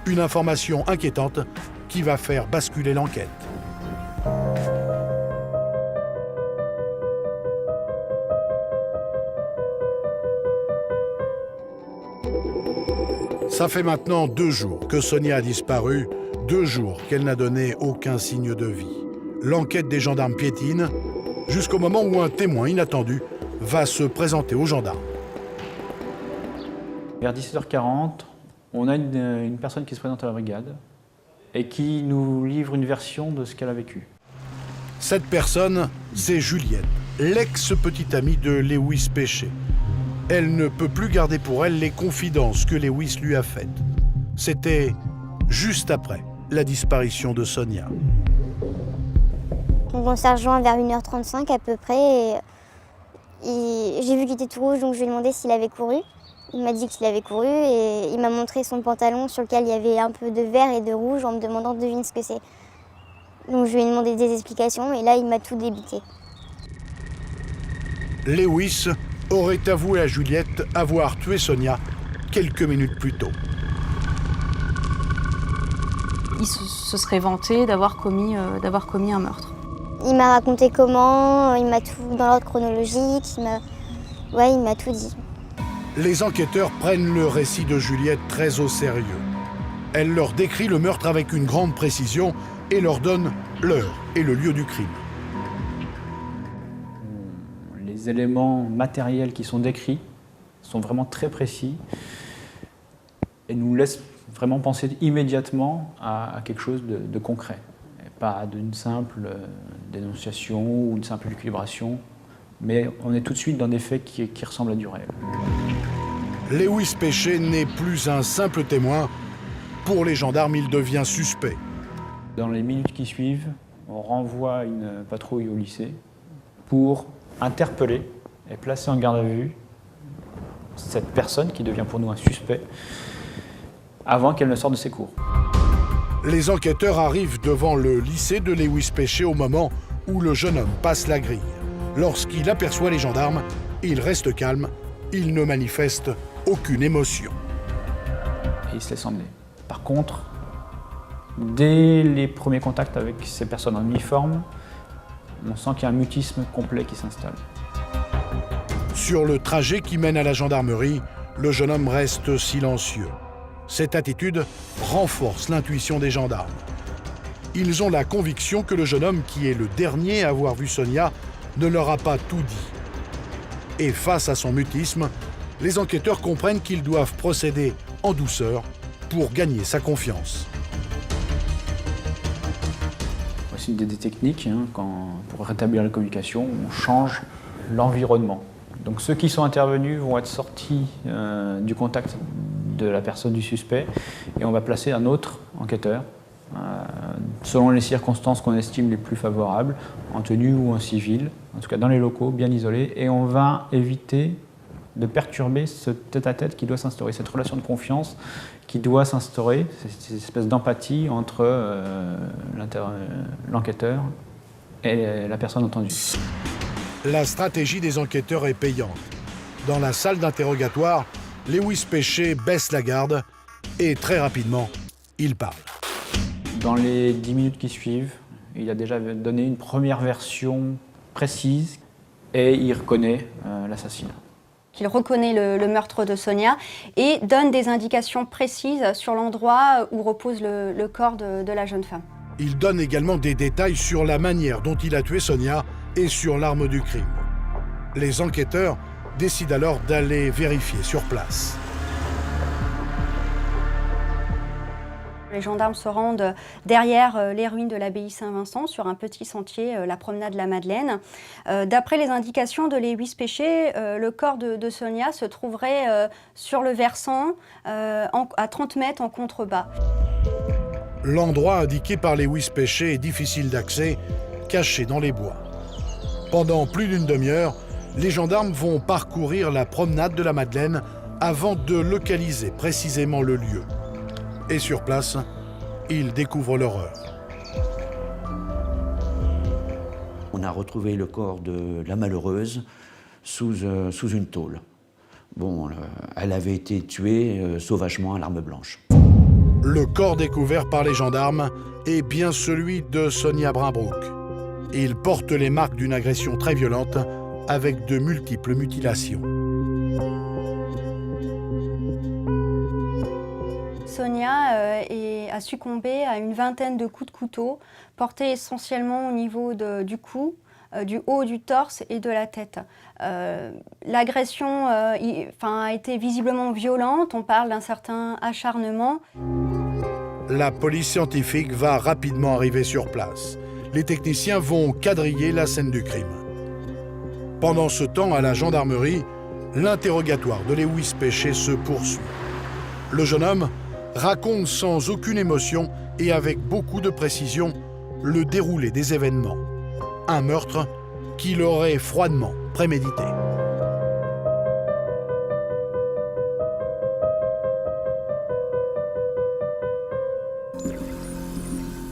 Une information inquiétante qui va faire basculer l'enquête. Ça fait maintenant 2 jours que Sonia a disparu, 2 jours qu'elle n'a donné aucun signe de vie. L'enquête des gendarmes piétine, jusqu'au moment où un témoin inattendu va se présenter aux gendarmes. Vers 17h40, on a une personne qui se présente à la brigade et qui nous livre une version de ce qu'elle a vécu. Cette personne, c'est Juliette, l'ex-petite amie de Lewis Péché. Elle ne peut plus garder pour elle les confidences que Lewis lui a faites. C'était juste après la disparition de Sonia. Donc on s'est rejoint vers 1h35 à peu près. Et j'ai vu qu'il était tout rouge, donc je lui ai demandé s'il avait couru. Il m'a dit qu'il avait couru et il m'a montré son pantalon sur lequel il y avait un peu de vert et de rouge en me demandant de deviner ce que c'est. Donc je lui ai demandé des explications et là il m'a tout débité. Lewis aurait avoué à Juliette avoir tué Sonia quelques minutes plus tôt. Il se serait vanté d'avoir commis un meurtre. Il m'a raconté comment, il m'a tout dans l'ordre chronologique, il m'a tout dit. Les enquêteurs prennent le récit de Juliette très au sérieux. Elle leur décrit le meurtre avec une grande précision et leur donne l'heure et le lieu du crime. Les éléments matériels qui sont décrits sont vraiment très précis et nous laissent vraiment penser immédiatement à quelque chose de concret. Et pas d'une simple dénonciation ou une simple équilibration, mais on est tout de suite dans des faits qui ressemblent à du réel. Lewis Péché n'est plus un simple témoin. Pour les gendarmes, il devient suspect. Dans les minutes qui suivent, on renvoie une patrouille au lycée pour interpeller et placer en garde à vue cette personne qui devient pour nous un suspect avant qu'elle ne sorte de ses cours. Les enquêteurs arrivent devant le lycée de Lewis Péché au moment où le jeune homme passe la grille. Lorsqu'il aperçoit les gendarmes, il reste calme, il ne manifeste aucune émotion. Et il se laisse emmener. Par contre, dès les premiers contacts avec ces personnes en uniforme, on sent qu'il y a un mutisme complet qui s'installe. Sur le trajet qui mène à la gendarmerie, le jeune homme reste silencieux. Cette attitude renforce l'intuition des gendarmes. Ils ont la conviction que le jeune homme, qui est le dernier à avoir vu Sonia, ne leur a pas tout dit. Et face à son mutisme, les enquêteurs comprennent qu'ils doivent procéder en douceur pour gagner sa confiance. c'est une des techniques, pour rétablir la communication, on change l'environnement. Donc ceux qui sont intervenus vont être sortis du contact de la personne du suspect et on va placer un autre enquêteur, selon les circonstances qu'on estime les plus favorables, en tenue ou en civil, en tout cas dans les locaux, bien isolés, et on va éviter de perturber ce tête-à-tête qui doit s'instaurer, cette relation de confiance qui doit s'instaurer, cette espèce d'empathie entre l'enquêteur et la personne entendue. La stratégie des enquêteurs est payante. Dans la salle d'interrogatoire, Lewis Pesce baisse la garde et très rapidement, il parle. Dans les 10 minutes qui suivent, il a déjà donné une première version précise et il reconnaît l'assassinat. Il reconnaît le meurtre de Sonia et donne des indications précises sur l'endroit où repose le corps de la jeune femme. Il donne également des détails sur la manière dont il a tué Sonia et sur l'arme du crime. Les enquêteurs décident alors d'aller vérifier sur place. Les gendarmes se rendent derrière les ruines de l'abbaye Saint-Vincent, sur un petit sentier, la promenade La Madeleine. D'après les indications de Lewis Pesce, le corps de Sonia se trouverait sur le versant, à 30 mètres en contrebas. L'endroit indiqué par Lewis Pesce est difficile d'accès, caché dans les bois. Pendant plus d'une demi-heure, les gendarmes vont parcourir la promenade de la Madeleine avant de localiser précisément le lieu. Et sur place, ils découvrent l'horreur. On a retrouvé le corps de la malheureuse sous une tôle. Bon, elle avait été tuée sauvagement à l'arme blanche. Le corps découvert par les gendarmes est bien celui de Sonia Brimbrook. Il porte les marques d'une agression très violente avec de multiples mutilations. Sonia a succombé à une vingtaine de coups de couteau, portés essentiellement au niveau du cou, du haut du torse et de la tête. L'agression a été visiblement violente, on parle d'un certain acharnement. La police scientifique va rapidement arriver sur place. Les techniciens vont quadriller la scène du crime. Pendant ce temps, à la gendarmerie, l'interrogatoire de Lewis Pesce se poursuit. Le jeune homme raconte sans aucune émotion et avec beaucoup de précision le déroulé des événements. Un meurtre qu'il aurait froidement prémédité.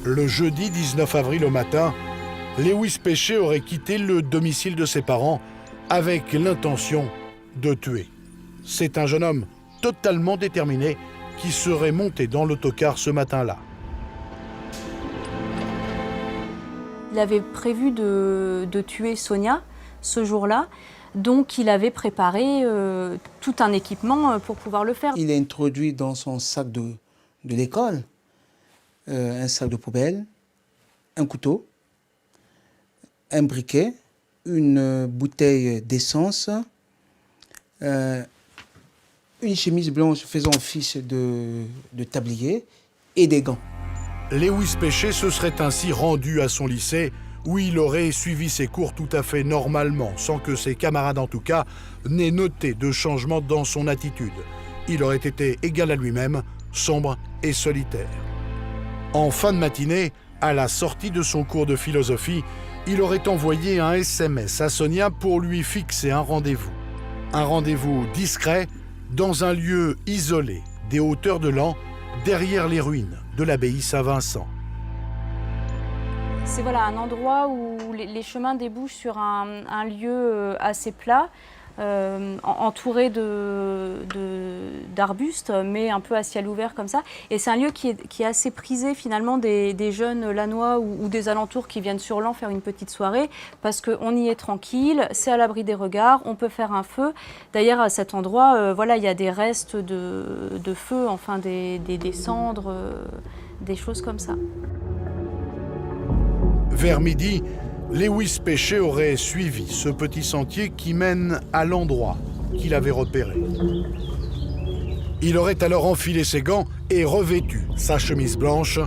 Le jeudi 19 avril au matin, Lewis Pesce aurait quitté le domicile de ses parents avec l'intention de tuer. C'est un jeune homme totalement déterminé qui serait monté dans l'autocar ce matin-là. Il avait prévu de tuer Sonia ce jour-là, donc il avait préparé tout un équipement pour pouvoir le faire. Il a introduit dans son sac de l'école un sac de poubelle, un couteau, un briquet, une bouteille d'essence, une chemise blanche faisant office de tablier et des gants. Lewis Pesce se serait ainsi rendu à son lycée où il aurait suivi ses cours tout à fait normalement, sans que ses camarades en tout cas n'aient noté de changement dans son attitude. Il aurait été égal à lui-même, sombre et solitaire. En fin de matinée, à la sortie de son cours de philosophie, il aurait envoyé un SMS à Sonia pour lui fixer un rendez-vous. Un rendez-vous discret dans un lieu isolé des hauteurs de Laon, derrière les ruines de l'abbaye Saint-Vincent. C'est un endroit où les chemins débouchent sur un lieu assez plat, entouré d'arbustes, mais un peu à ciel ouvert comme ça. Et c'est un lieu qui est assez prisé finalement des jeunes lanois ou des alentours qui viennent sur Laon faire une petite soirée, parce qu'on y est tranquille, c'est à l'abri des regards, on peut faire un feu. D'ailleurs, à cet endroit, il y a des restes de feu, enfin des cendres, des choses comme ça. Vers midi, Lewis Pesce aurait suivi ce petit sentier qui mène à l'endroit qu'il avait repéré. Il aurait alors enfilé ses gants et revêtu sa chemise blanche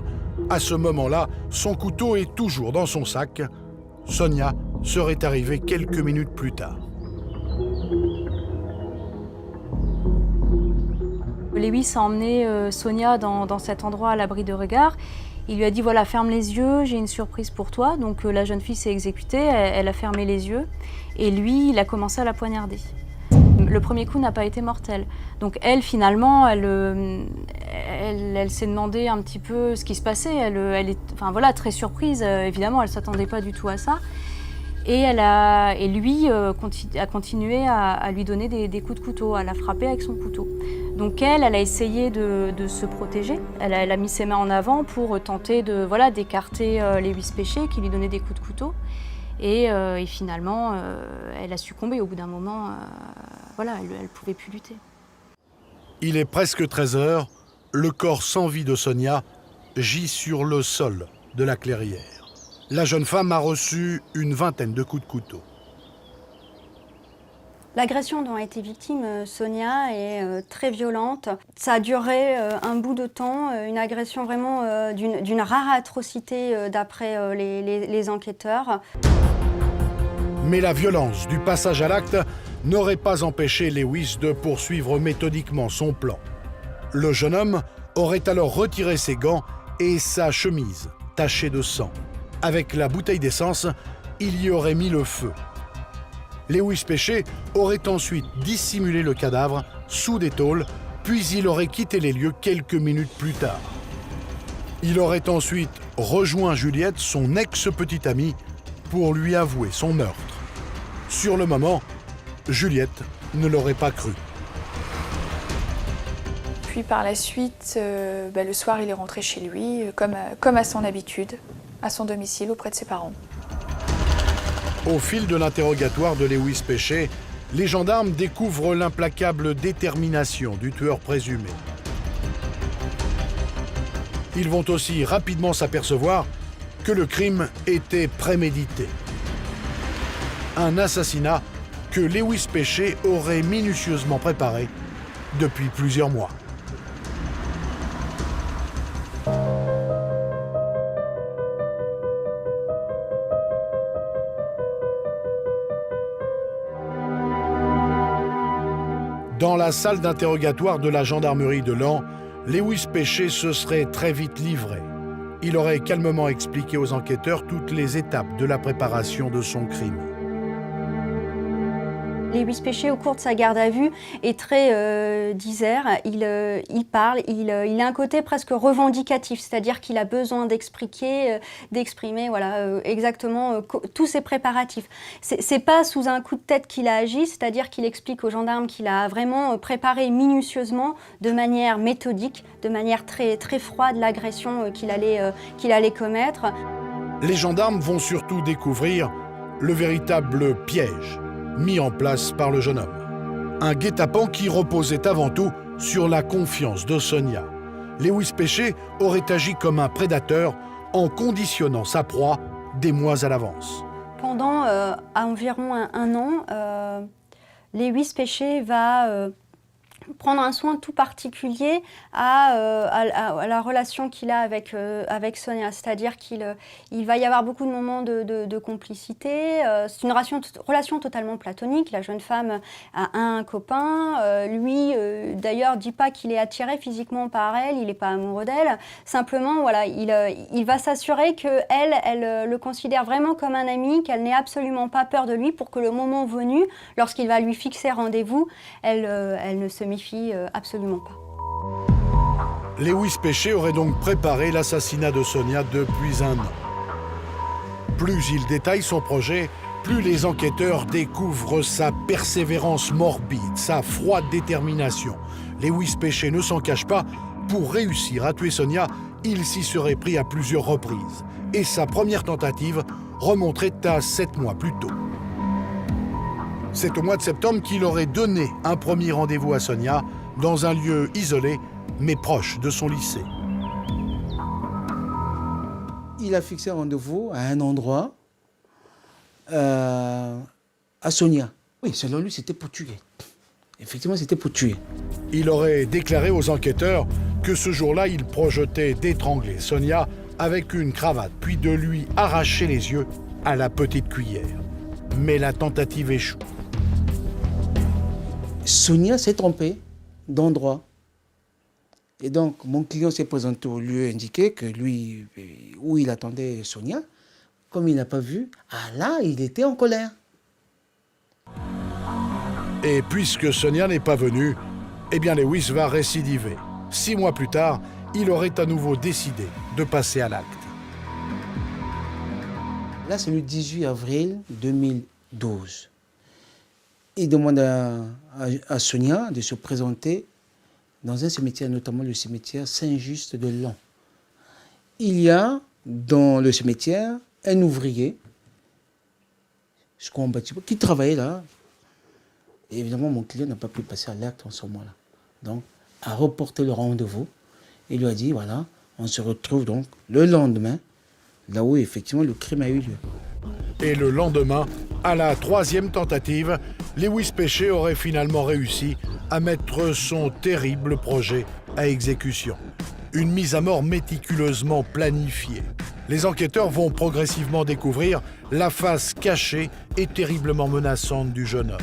À ce moment-là, son couteau est toujours dans son sac. Sonia serait arrivée quelques minutes plus tard. Lewis a emmené Sonia dans cet endroit à l'abri de regard. Il lui a dit, voilà, ferme les yeux, j'ai une surprise pour toi. Donc la jeune fille s'est exécutée, elle a fermé les yeux. Et lui, il a commencé à la poignarder. Le premier coup n'a pas été mortel. Donc elle, finalement, elle s'est demandé un petit peu ce qui se passait. Elle est très surprise, évidemment, elle ne s'attendait pas du tout à ça. Et lui a continué à lui donner des coups de couteau, à la frapper avec son couteau. Donc elle a essayé de se protéger. Elle a mis ses mains en avant pour tenter d'écarter Lewis Péché qui lui donnait des coups de couteau. Et finalement, elle a succombé au bout d'un moment. Elle ne pouvait plus lutter. Il est presque 13 heures. Le corps sans vie de Sonia gît sur le sol de la clairière. La jeune femme a reçu une vingtaine de coups de couteau. L'agression dont a été victime Sonia est très violente. Ça a duré un bout de temps, une agression vraiment d'une rare atrocité d'après les enquêteurs. Mais la violence du passage à l'acte n'aurait pas empêché Lewis de poursuivre méthodiquement son plan. Le jeune homme aurait alors retiré ses gants et sa chemise tachée de sang. Avec la bouteille d'essence, il y aurait mis le feu. Lewis Péché aurait ensuite dissimulé le cadavre sous des tôles, puis il aurait quitté les lieux quelques minutes plus tard. Il aurait ensuite rejoint Juliette, son ex-petite amie, pour lui avouer son meurtre. Sur le moment, Juliette ne l'aurait pas cru. Puis par la suite, le soir, il est rentré chez lui, comme à son habitude, à son domicile, auprès de ses parents. Au fil de l'interrogatoire de Lewis Péché, les gendarmes découvrent l'implacable détermination du tueur présumé. Ils vont aussi rapidement s'apercevoir que le crime était prémédité. Un assassinat que Lewis Péché aurait minutieusement préparé depuis plusieurs mois. Dans la salle d'interrogatoire de la gendarmerie de Laon, Lewis Péché se serait très vite livré. Il aurait calmement expliqué aux enquêteurs toutes les étapes de la préparation de son crime. Lewis Péché, au cours de sa garde à vue, est très disert. Il parle, il a un côté presque revendicatif, c'est-à-dire qu'il a besoin d'exprimer exactement tous ses préparatifs. C'est pas sous un coup de tête qu'il a agi, c'est-à-dire qu'il explique aux gendarmes qu'il a vraiment préparé minutieusement, de manière méthodique, de manière très, très froide, l'agression qu'il allait commettre. Les gendarmes vont surtout découvrir le véritable piège mis en place par le jeune homme. Un guet-apens qui reposait avant tout sur la confiance de Sonia. Lewis Péché aurait agi comme un prédateur en conditionnant sa proie des mois à l'avance. Pendant environ un an, Lewis Péché va prendre un soin tout particulier à la relation qu'il a avec Sonia. C'est-à-dire qu'il va y avoir beaucoup de moments de complicité. C'est une relation totalement platonique. La jeune femme a un copain. Lui, d'ailleurs, dit pas qu'il est attiré physiquement par elle, il n'est pas amoureux d'elle. Simplement, il va s'assurer qu'elle le considère vraiment comme un ami, qu'elle n'ait absolument pas peur de lui pour que le moment venu, lorsqu'il va lui fixer rendez-vous, elle ne se méfie absolument pas. Lewis Péché aurait donc préparé l'assassinat de Sonia depuis un an. Plus il détaille son projet, plus les enquêteurs découvrent sa persévérance morbide, sa froide détermination. Lewis Péché ne s'en cache pas, pour réussir à tuer Sonia, il s'y serait pris à plusieurs reprises. Et sa première tentative remonterait à 7 mois plus tôt. C'est au mois de septembre qu'il aurait donné un premier rendez-vous à Sonia dans un lieu isolé, mais proche de son lycée. Il a fixé un rendez-vous à un endroit, à Sonia. Oui, selon lui, c'était pour tuer. Effectivement, c'était pour tuer. Il aurait déclaré aux enquêteurs que ce jour-là, il projetait d'étrangler Sonia avec une cravate, puis de lui arracher les yeux à la petite cuillère. Mais la tentative échoue. Sonia s'est trompée d'endroit. Et donc, mon client s'est présenté au lieu indiqué que lui, où il attendait Sonia. Comme il n'a pas vu, là, il était en colère. Et puisque Sonia n'est pas venue, eh bien Lewis va récidiver. 6 mois plus tard, il aurait à nouveau décidé de passer à l'acte. Là, c'est le 18 avril 2012. Il demande à Sonia de se présenter dans un cimetière, notamment le cimetière Saint-Just de Laon. Il y a dans le cimetière un ouvrier, qui travaillait là. Et évidemment, mon client n'a pas pu passer à l'acte en ce moment-là. Donc, a reporté le rendez-vous et lui a dit, voilà, on se retrouve donc le lendemain, là où effectivement le crime a eu lieu. Et le lendemain, à la 3e tentative, Lewis Péché aurait finalement réussi à mettre son terrible projet à exécution. Une mise à mort méticuleusement planifiée. Les enquêteurs vont progressivement découvrir la face cachée et terriblement menaçante du jeune homme.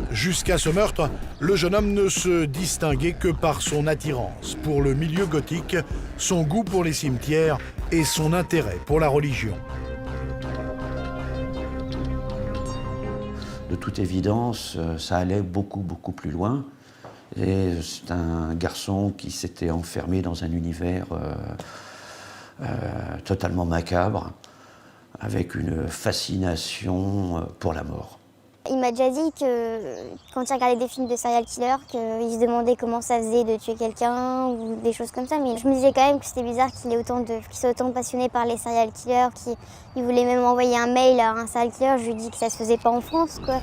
Jusqu'à ce meurtre, le jeune homme ne se distinguait que par son attirance pour le milieu gothique, son goût pour les cimetières et son intérêt pour la religion. De toute évidence, ça allait beaucoup plus loin. Et c'est un garçon qui s'était enfermé dans un univers totalement macabre, avec une fascination pour la mort. Il m'a déjà dit que quand il regardait des films de serial killer, qu'il se demandait comment ça faisait de tuer quelqu'un ou des choses comme ça. Mais je me disais quand même que c'était bizarre qu'il soit autant passionné par les serial killers, qu'il voulait même envoyer un mail à un serial killer. Je lui ai dit que ça se faisait pas en France, quoi.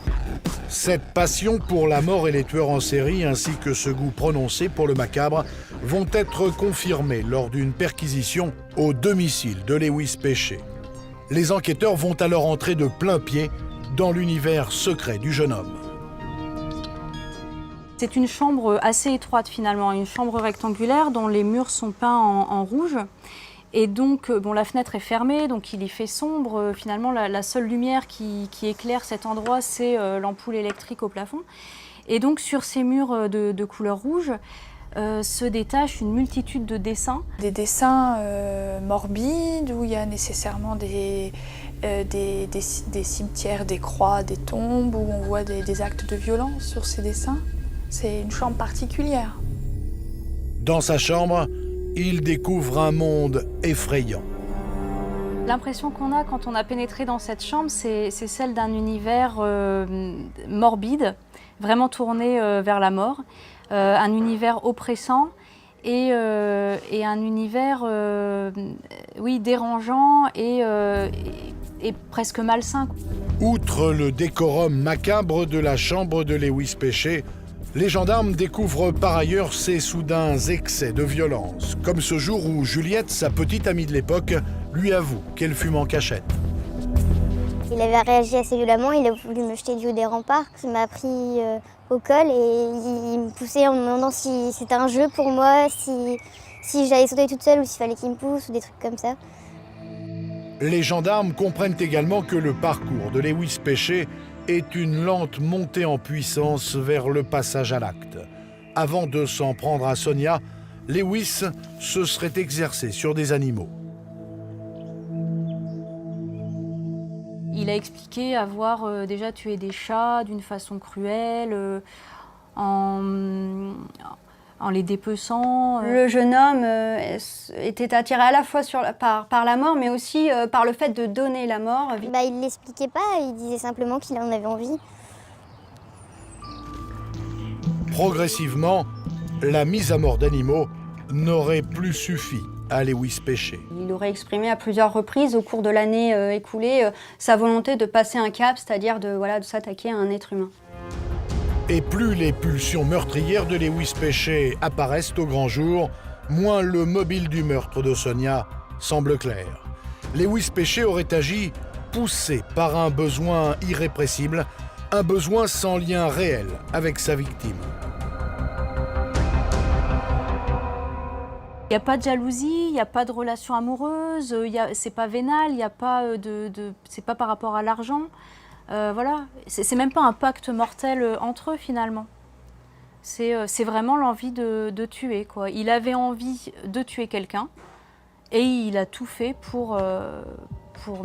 Cette passion pour la mort et les tueurs en série, ainsi que ce goût prononcé pour le macabre, vont être confirmés lors d'une perquisition au domicile de Lewis Péché. Les enquêteurs vont alors entrer de plein pied dans l'univers secret du jeune homme. C'est une chambre assez étroite finalement, une chambre rectangulaire dont les murs sont peints en rouge. Et donc, la fenêtre est fermée, donc il y fait sombre. Finalement, la seule lumière qui éclaire cet endroit, c'est l'ampoule électrique au plafond. Et donc, sur ces murs de couleur rouge, se détache une multitude de dessins. Des dessins morbides, où il y a nécessairement des cimetières, des croix, des tombes, où on voit des actes de violence sur ces dessins. C'est une chambre particulière. Dans sa chambre, il découvre un monde effrayant. L'impression qu'on a quand on a pénétré dans cette chambre, c'est celle d'un univers morbide, vraiment tourné vers la mort, un univers oppressant et un univers dérangeant et presque malsain. Outre le décorum macabre de la chambre de Lewis Péché, les gendarmes découvrent par ailleurs ses soudains excès de violence, comme ce jour où Juliette, sa petite amie de l'époque, lui avoue qu'elle fume en cachette. Il avait réagi assez violemment, il a voulu me jeter du haut des remparts, il m'a pris au col et il me poussait en me demandant si c'était un jeu pour moi, si j'allais sauter toute seule ou s'il fallait qu'il me pousse ou des trucs comme ça. Les gendarmes comprennent également que le parcours de Lewis Péché est une lente montée en puissance vers le passage à l'acte. Avant de s'en prendre à Sonia, Lewis se serait exercé sur des animaux. Il a expliqué avoir déjà tué des chats d'une façon cruelle, en les dépeçant. Le jeune homme était attiré à la fois par la mort, mais aussi par le fait de donner la mort. Il ne l'expliquait pas, il disait simplement qu'il en avait envie. Progressivement, la mise à mort d'animaux n'aurait plus suffi à Lewis Péché. Il aurait exprimé à plusieurs reprises au cours de l'année écoulée sa volonté de passer un cap, c'est-à-dire de s'attaquer à un être humain. Et plus les pulsions meurtrières de Lewis Péché apparaissent au grand jour, moins le mobile du meurtre de Sonia semble clair. Lewis Péché aurait agi poussé par un besoin irrépressible, un besoin sans lien réel avec sa victime. Il n'y a pas de jalousie, il n'y a pas de relation amoureuse, c'est pas vénal, il y a pas c'est pas par rapport à l'argent. Voilà, c'est même pas un pacte mortel entre eux finalement. C'est vraiment l'envie de tuer, quoi. Il avait envie de tuer quelqu'un et il a tout fait pour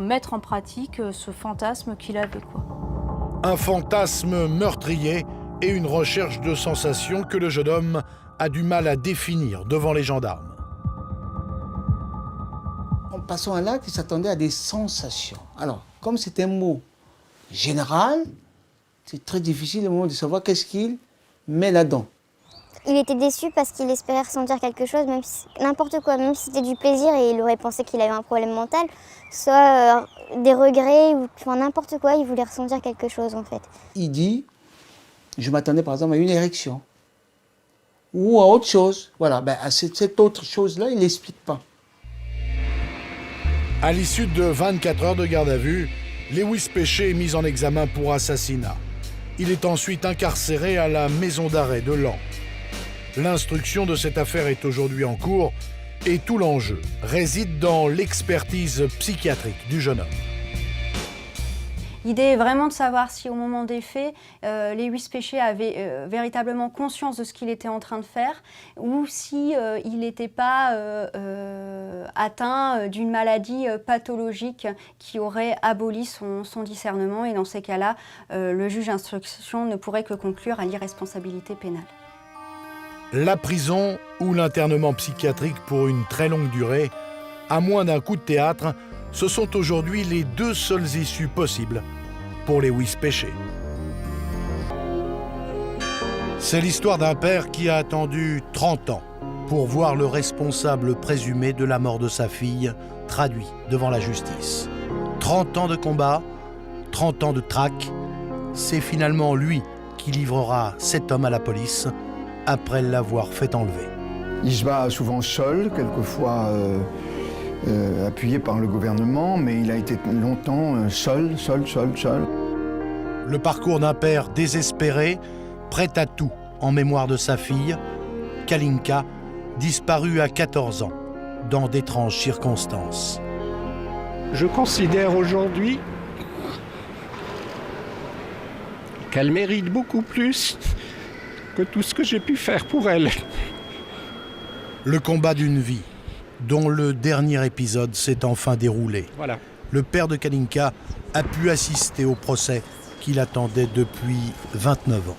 mettre en pratique ce fantasme qu'il avait, quoi. Un fantasme meurtrier et une recherche de sensations que le jeune homme a du mal à définir devant les gendarmes. En passant à l'acte, il s'attendait à des sensations. Alors, comme c'est un mot général, c'est très difficile au moment de savoir qu'est-ce qu'il met là-dedans. Il était déçu parce qu'il espérait ressentir quelque chose, même si, n'importe quoi, même si c'était du plaisir et il aurait pensé qu'il avait un problème mental, soit des regrets ou enfin, n'importe quoi, il voulait ressentir quelque chose en fait. Il dit, je m'attendais par exemple à une érection ou à autre chose. Voilà, ben, à cette autre chose-là, il n'explique pas. À l'issue de 24 heures de garde à vue, Lewis Péché est mis en examen pour assassinat. Il est ensuite incarcéré à la maison d'arrêt de Laon. L'instruction de cette affaire est aujourd'hui en cours et tout l'enjeu réside dans l'expertise psychiatrique du jeune homme. L'idée est vraiment de savoir si au moment des faits, Lewis Péché avait véritablement conscience de ce qu'il était en train de faire ou si il n'était pas atteint d'une maladie pathologique qui aurait aboli son discernement. Et dans ces cas-là, le juge d'instruction ne pourrait que conclure à l'irresponsabilité pénale. La prison ou l'internement psychiatrique pour une très longue durée, à moins d'un coup de théâtre, ce sont aujourd'hui les deux seules issues possibles pour Lewis Péché. C'est l'histoire d'un père qui a attendu 30 ans pour voir le responsable présumé de la mort de sa fille traduit devant la justice. 30 ans de combat, 30 ans de traque, c'est finalement lui qui livrera cet homme à la police après l'avoir fait enlever. Il se bat souvent seul, quelquefois appuyé par le gouvernement, mais il a été longtemps seul. Le parcours d'un père désespéré, prêt à tout en mémoire de sa fille, Kalinka, disparue à 14 ans, dans d'étranges circonstances. Je considère aujourd'hui qu'elle mérite beaucoup plus que tout ce que j'ai pu faire pour elle. Le combat d'une vie, dont le dernier épisode s'est enfin déroulé. Voilà. Le père de Kalinka a pu assister au procès qu'il attendait depuis 29 ans.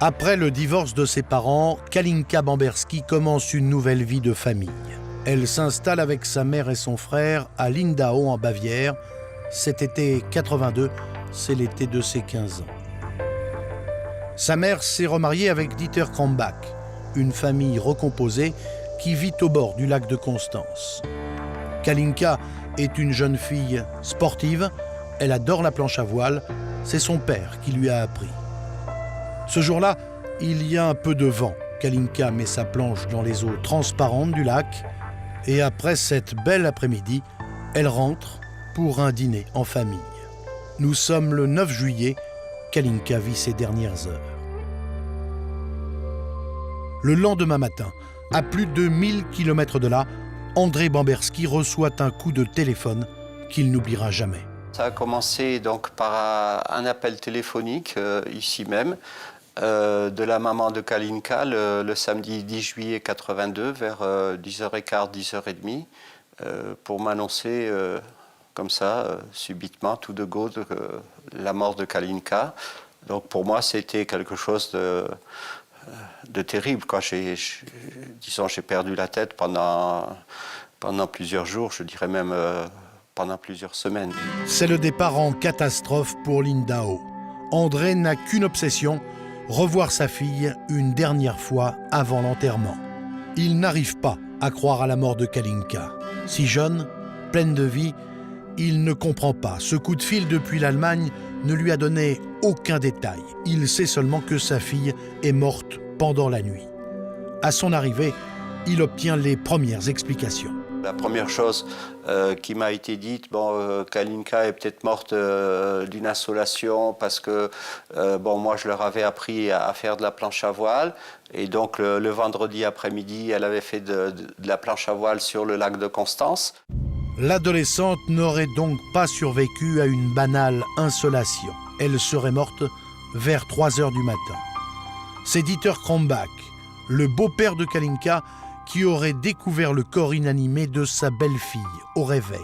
Après le divorce de ses parents, Kalinka Bamberski commence une nouvelle vie de famille. Elle s'installe avec sa mère et son frère à Lindau en Bavière. Cet été 82, c'est l'été de ses 15 ans. Sa mère s'est remariée avec Dieter Krambach, une famille recomposée qui vit au bord du lac de Constance. Kalinka est une jeune fille sportive, elle adore la planche à voile, c'est son père qui lui a appris. Ce jour-là, il y a un peu de vent. Kalinka met sa planche dans les eaux transparentes du lac et après cette belle après-midi, elle rentre pour un dîner en famille. Nous sommes le 9 juillet, Kalinka vit ses dernières heures. Le lendemain matin, à plus de 1000 km de là, André Bamberski reçoit un coup de téléphone qu'il n'oubliera jamais. Ça a commencé donc par un appel téléphonique ici même de la maman de Kalinka le samedi 10 juillet 82 vers 10h15, 10h30 pour m'annoncer comme ça, subitement, tout de go, la mort de Kalinka. Donc pour moi, c'était quelque chose de terrible. J'ai perdu la tête pendant plusieurs jours, je dirais même pendant plusieurs semaines. C'est le départ en catastrophe pour Lindau. André n'a qu'une obsession, revoir sa fille une dernière fois avant l'enterrement. Il n'arrive pas à croire à la mort de Kalinka. Si jeune, pleine de vie, il ne comprend pas. Ce coup de fil depuis l'Allemagne ne lui a donné aucun détail. Il sait seulement que sa fille est morte pendant la nuit. À son arrivée, il obtient les premières explications. La première chose qui m'a été dite, Kalinka est peut-être morte d'une insolation parce que moi je leur avais appris à faire de la planche à voile et donc le vendredi après-midi elle avait fait de la planche à voile sur le lac de Constance. L'adolescente n'aurait donc pas survécu à une banale insolation. Elle serait morte vers 3 heures du matin. C'est Dieter Krombach, le beau-père de Kalinka, qui aurait découvert le corps inanimé de sa belle-fille au réveil.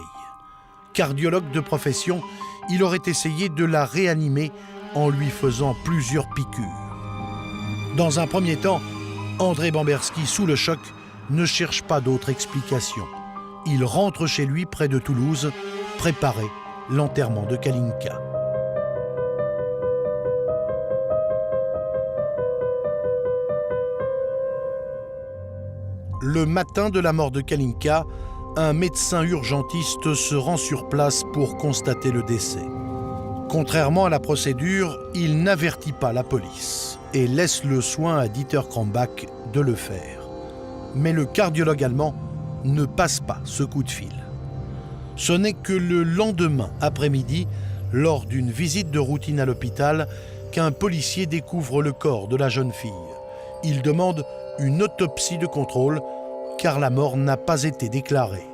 Cardiologue de profession, il aurait essayé de la réanimer en lui faisant plusieurs piqûres. Dans un premier temps, André Bamberski, sous le choc, ne cherche pas d'autre explication. Il rentre chez lui près de Toulouse, préparer l'enterrement de Kalinka. Le matin de la mort de Kalinka, un médecin urgentiste se rend sur place pour constater le décès. Contrairement à la procédure, il n'avertit pas la police et laisse le soin à Dieter Krombach de le faire. Mais le cardiologue allemand ne passe pas ce coup de fil. Ce n'est que le lendemain après-midi, lors d'une visite de routine à l'hôpital, qu'un policier découvre le corps de la jeune fille. Il demande une autopsie de contrôle, car la mort n'a pas été déclarée.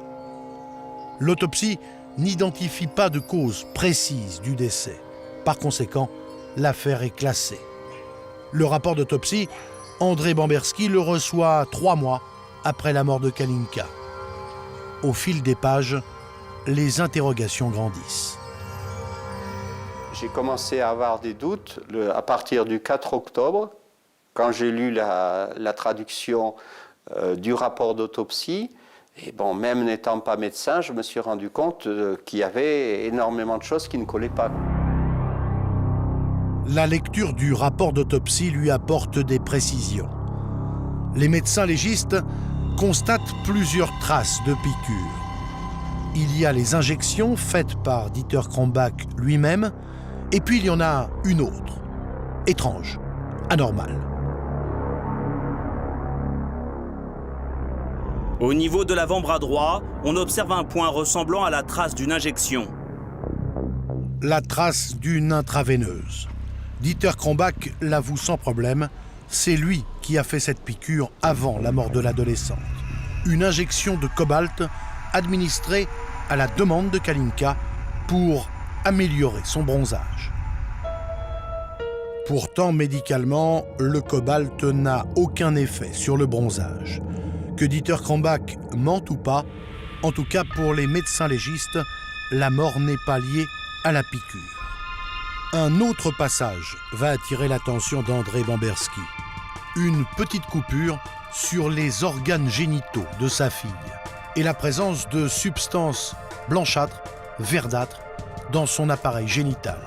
L'autopsie n'identifie pas de cause précise du décès. Par conséquent, l'affaire est classée. Le rapport d'autopsie, André Bamberski le reçoit 3 mois après la mort de Kalinka. Au fil des pages, les interrogations grandissent. J'ai commencé à avoir des doutes à partir du 4 octobre, quand j'ai lu la traduction du rapport d'autopsie. Et même n'étant pas médecin, je me suis rendu compte qu'il y avait énormément de choses qui ne collaient pas. La lecture du rapport d'autopsie lui apporte des précisions. Les médecins légistes constatent plusieurs traces de piqûres. Il y a les injections faites par Dieter Krombach lui-même, et puis il y en a une autre, étrange, anormale. Au niveau de l'avant-bras droit, on observe un point ressemblant à la trace d'une injection. La trace d'une intraveineuse. Dieter Krombach l'avoue sans problème, c'est lui qui a fait cette piqûre avant la mort de l'adolescente. Une injection de cobalt administrée à la demande de Kalinka pour améliorer son bronzage. Pourtant, médicalement, le cobalt n'a aucun effet sur le bronzage. Que Dieter Krombach mente ou pas, en tout cas pour les médecins légistes, la mort n'est pas liée à la piqûre. Un autre passage va attirer l'attention d'André Bamberski. Une petite coupure sur les organes génitaux de sa fille et la présence de substances blanchâtres, verdâtres dans son appareil génital.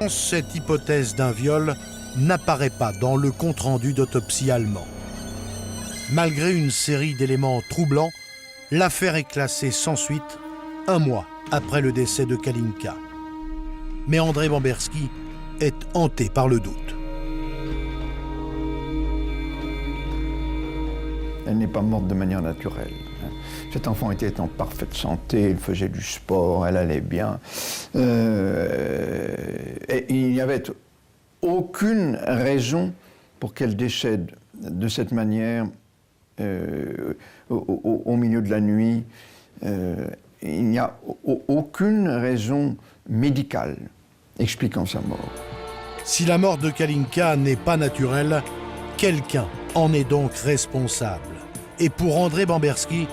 Cette hypothèse d'un viol n'apparaît pas dans le compte-rendu d'autopsie allemand. Malgré une série d'éléments troublants, l'affaire est classée sans suite 1 mois après le décès de Kalinka. Mais André Bamberski est hanté par le doute. Elle n'est pas morte de manière naturelle. Cet enfant était en parfaite santé, il faisait du sport, elle allait bien. Et il n'y avait aucune raison pour qu'elle décède de cette manière au milieu de la nuit. Il n'y a aucune raison médicale expliquant sa mort. Si la mort de Kalinka n'est pas naturelle, quelqu'un en est donc responsable. Et pour André Bamberski,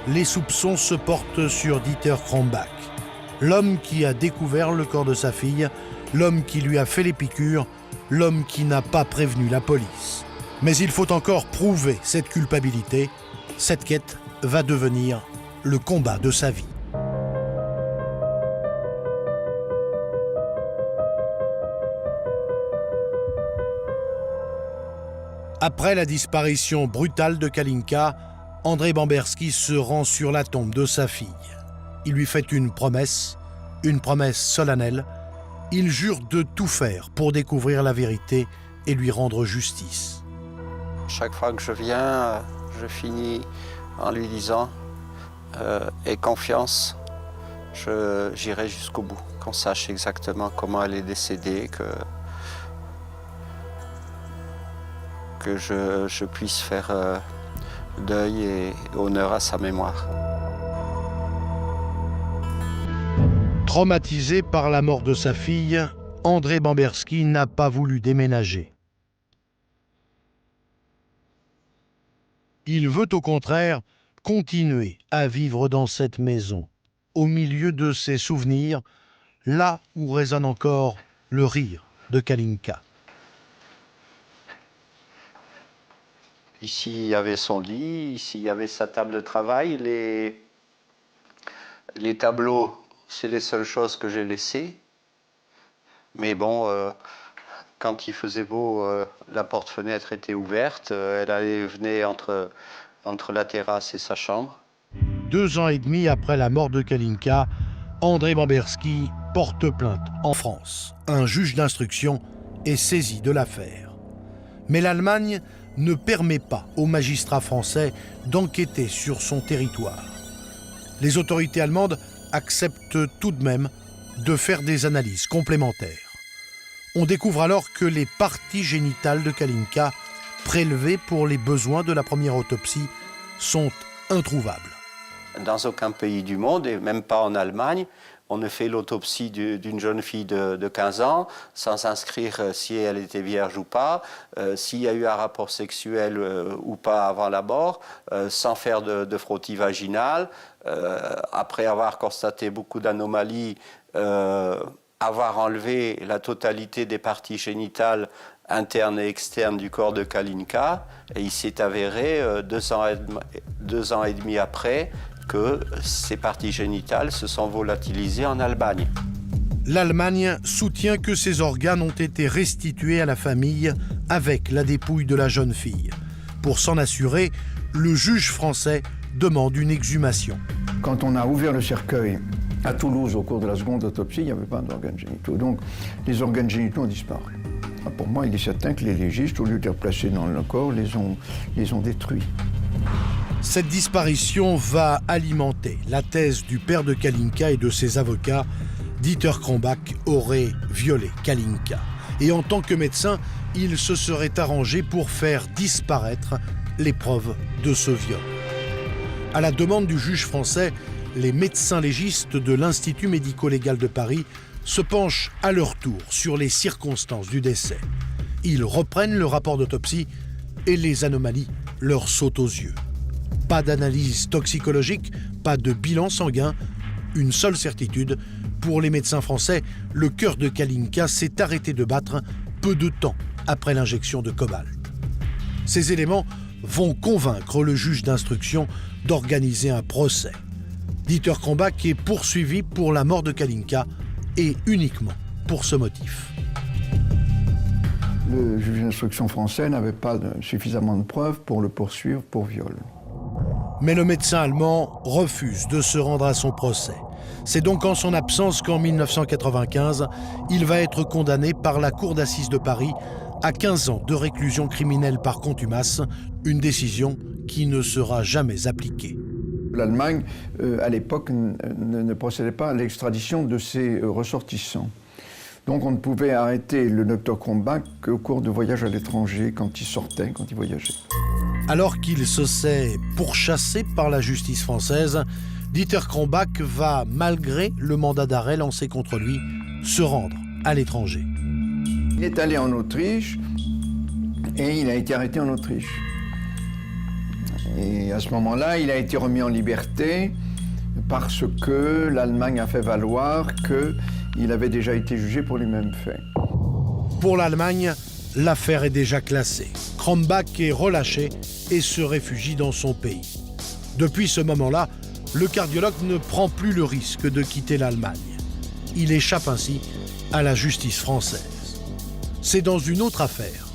les soupçons se portent sur Dieter Krombach, l'homme qui a découvert le corps de sa fille, l'homme qui lui a fait les piqûres, l'homme qui n'a pas prévenu la police. Mais il faut encore prouver cette culpabilité. Cette quête va devenir le combat de sa vie. Après la disparition brutale de Kalinka, André Bamberski se rend sur la tombe de sa fille. Il lui fait une promesse solennelle. Il jure de tout faire pour découvrir la vérité et lui rendre justice. Chaque fois que je viens, je finis en lui disant aie confiance, j'irai jusqu'au bout, qu'on sache exactement comment elle est décédée, que je puisse faire deuil et honneur à sa mémoire. Traumatisé par la mort de sa fille, André Bamberski n'a pas voulu déménager. Il veut au contraire continuer à vivre dans cette maison, au milieu de ses souvenirs, là où résonne encore le rire de Kalinka. Ici, il y avait son lit, ici, il y avait sa table de travail. Les tableaux, c'est les seules choses que j'ai laissées. Mais bon, quand il faisait beau, la porte-fenêtre était ouverte. Elle allait et venait entre la terrasse et sa chambre. 2 ans et demi après la mort de Kalinka, André Bamberski porte plainte en France. Un juge d'instruction est saisi de l'affaire. Mais l'Allemagne ne permet pas aux magistrats français d'enquêter sur son territoire. Les autorités allemandes acceptent tout de même de faire des analyses complémentaires. On découvre alors que les parties génitales de Kalinka, prélevées pour les besoins de la première autopsie, sont introuvables. Dans aucun pays du monde, et même pas en Allemagne, on ne fait l'autopsie d'une jeune fille de 15 ans sans inscrire si elle était vierge ou pas, s'il y a eu un rapport sexuel ou pas avant la mort, sans faire de frottis vaginal, après avoir constaté beaucoup d'anomalies, avoir enlevé la totalité des parties génitales internes et externes du corps de Kalinka, et il s'est avéré 2 ans et demi après que ces parties génitales se sont volatilisées en Allemagne. L'Allemagne soutient que ces organes ont été restitués à la famille avec la dépouille de la jeune fille. Pour s'en assurer, le juge français demande une exhumation. Quand on a ouvert le cercueil à Toulouse au cours de la seconde autopsie, il n'y avait pas d'organes génitaux. Donc les organes génitaux ont disparu. Pour moi, il est certain que les légistes, au lieu de les replacer dans le corps, les ont détruits. Cette disparition va alimenter la thèse du père de Kalinka et de ses avocats. Dieter Krombach aurait violé Kalinka. Et en tant que médecin, il se serait arrangé pour faire disparaître les preuves de ce viol. À la demande du juge français, les médecins légistes de l'Institut médico-légal de Paris se penchent à leur tour sur les circonstances du décès. Ils reprennent le rapport d'autopsie et les anomalies leur sautent aux yeux. Pas d'analyse toxicologique, pas de bilan sanguin, une seule certitude, pour les médecins français, le cœur de Kalinka s'est arrêté de battre peu de temps après l'injection de cobalt. Ces éléments vont convaincre le juge d'instruction d'organiser un procès. Dieter Krombach est poursuivi pour la mort de Kalinka et uniquement pour ce motif. Le juge d'instruction français n'avait pas suffisamment de preuves pour le poursuivre pour viol. Mais le médecin allemand refuse de se rendre à son procès. C'est donc en son absence qu'en 1995, il va être condamné par la Cour d'assises de Paris à 15 ans de réclusion criminelle par contumace, une décision qui ne sera jamais appliquée. L'Allemagne, à l'époque, ne procédait pas à l'extradition de ses ressortissants. Donc on ne pouvait arrêter le docteur Krombach qu'au cours de voyages à l'étranger, quand il sortait, quand il voyageait. Alors qu'il se sait pourchassé par la justice française, Dieter Krombach va, malgré le mandat d'arrêt lancé contre lui, se rendre à l'étranger. Il est allé en Autriche et il a été arrêté en Autriche. Et à ce moment-là, il a été remis en liberté parce que l'Allemagne a fait valoir qu'il avait déjà été jugé pour les mêmes faits. Pour l'Allemagne, l'affaire est déjà classée. Krombach est relâché et se réfugie dans son pays. Depuis ce moment-là, le cardiologue ne prend plus le risque de quitter l'Allemagne. Il échappe ainsi à la justice française. C'est dans une autre affaire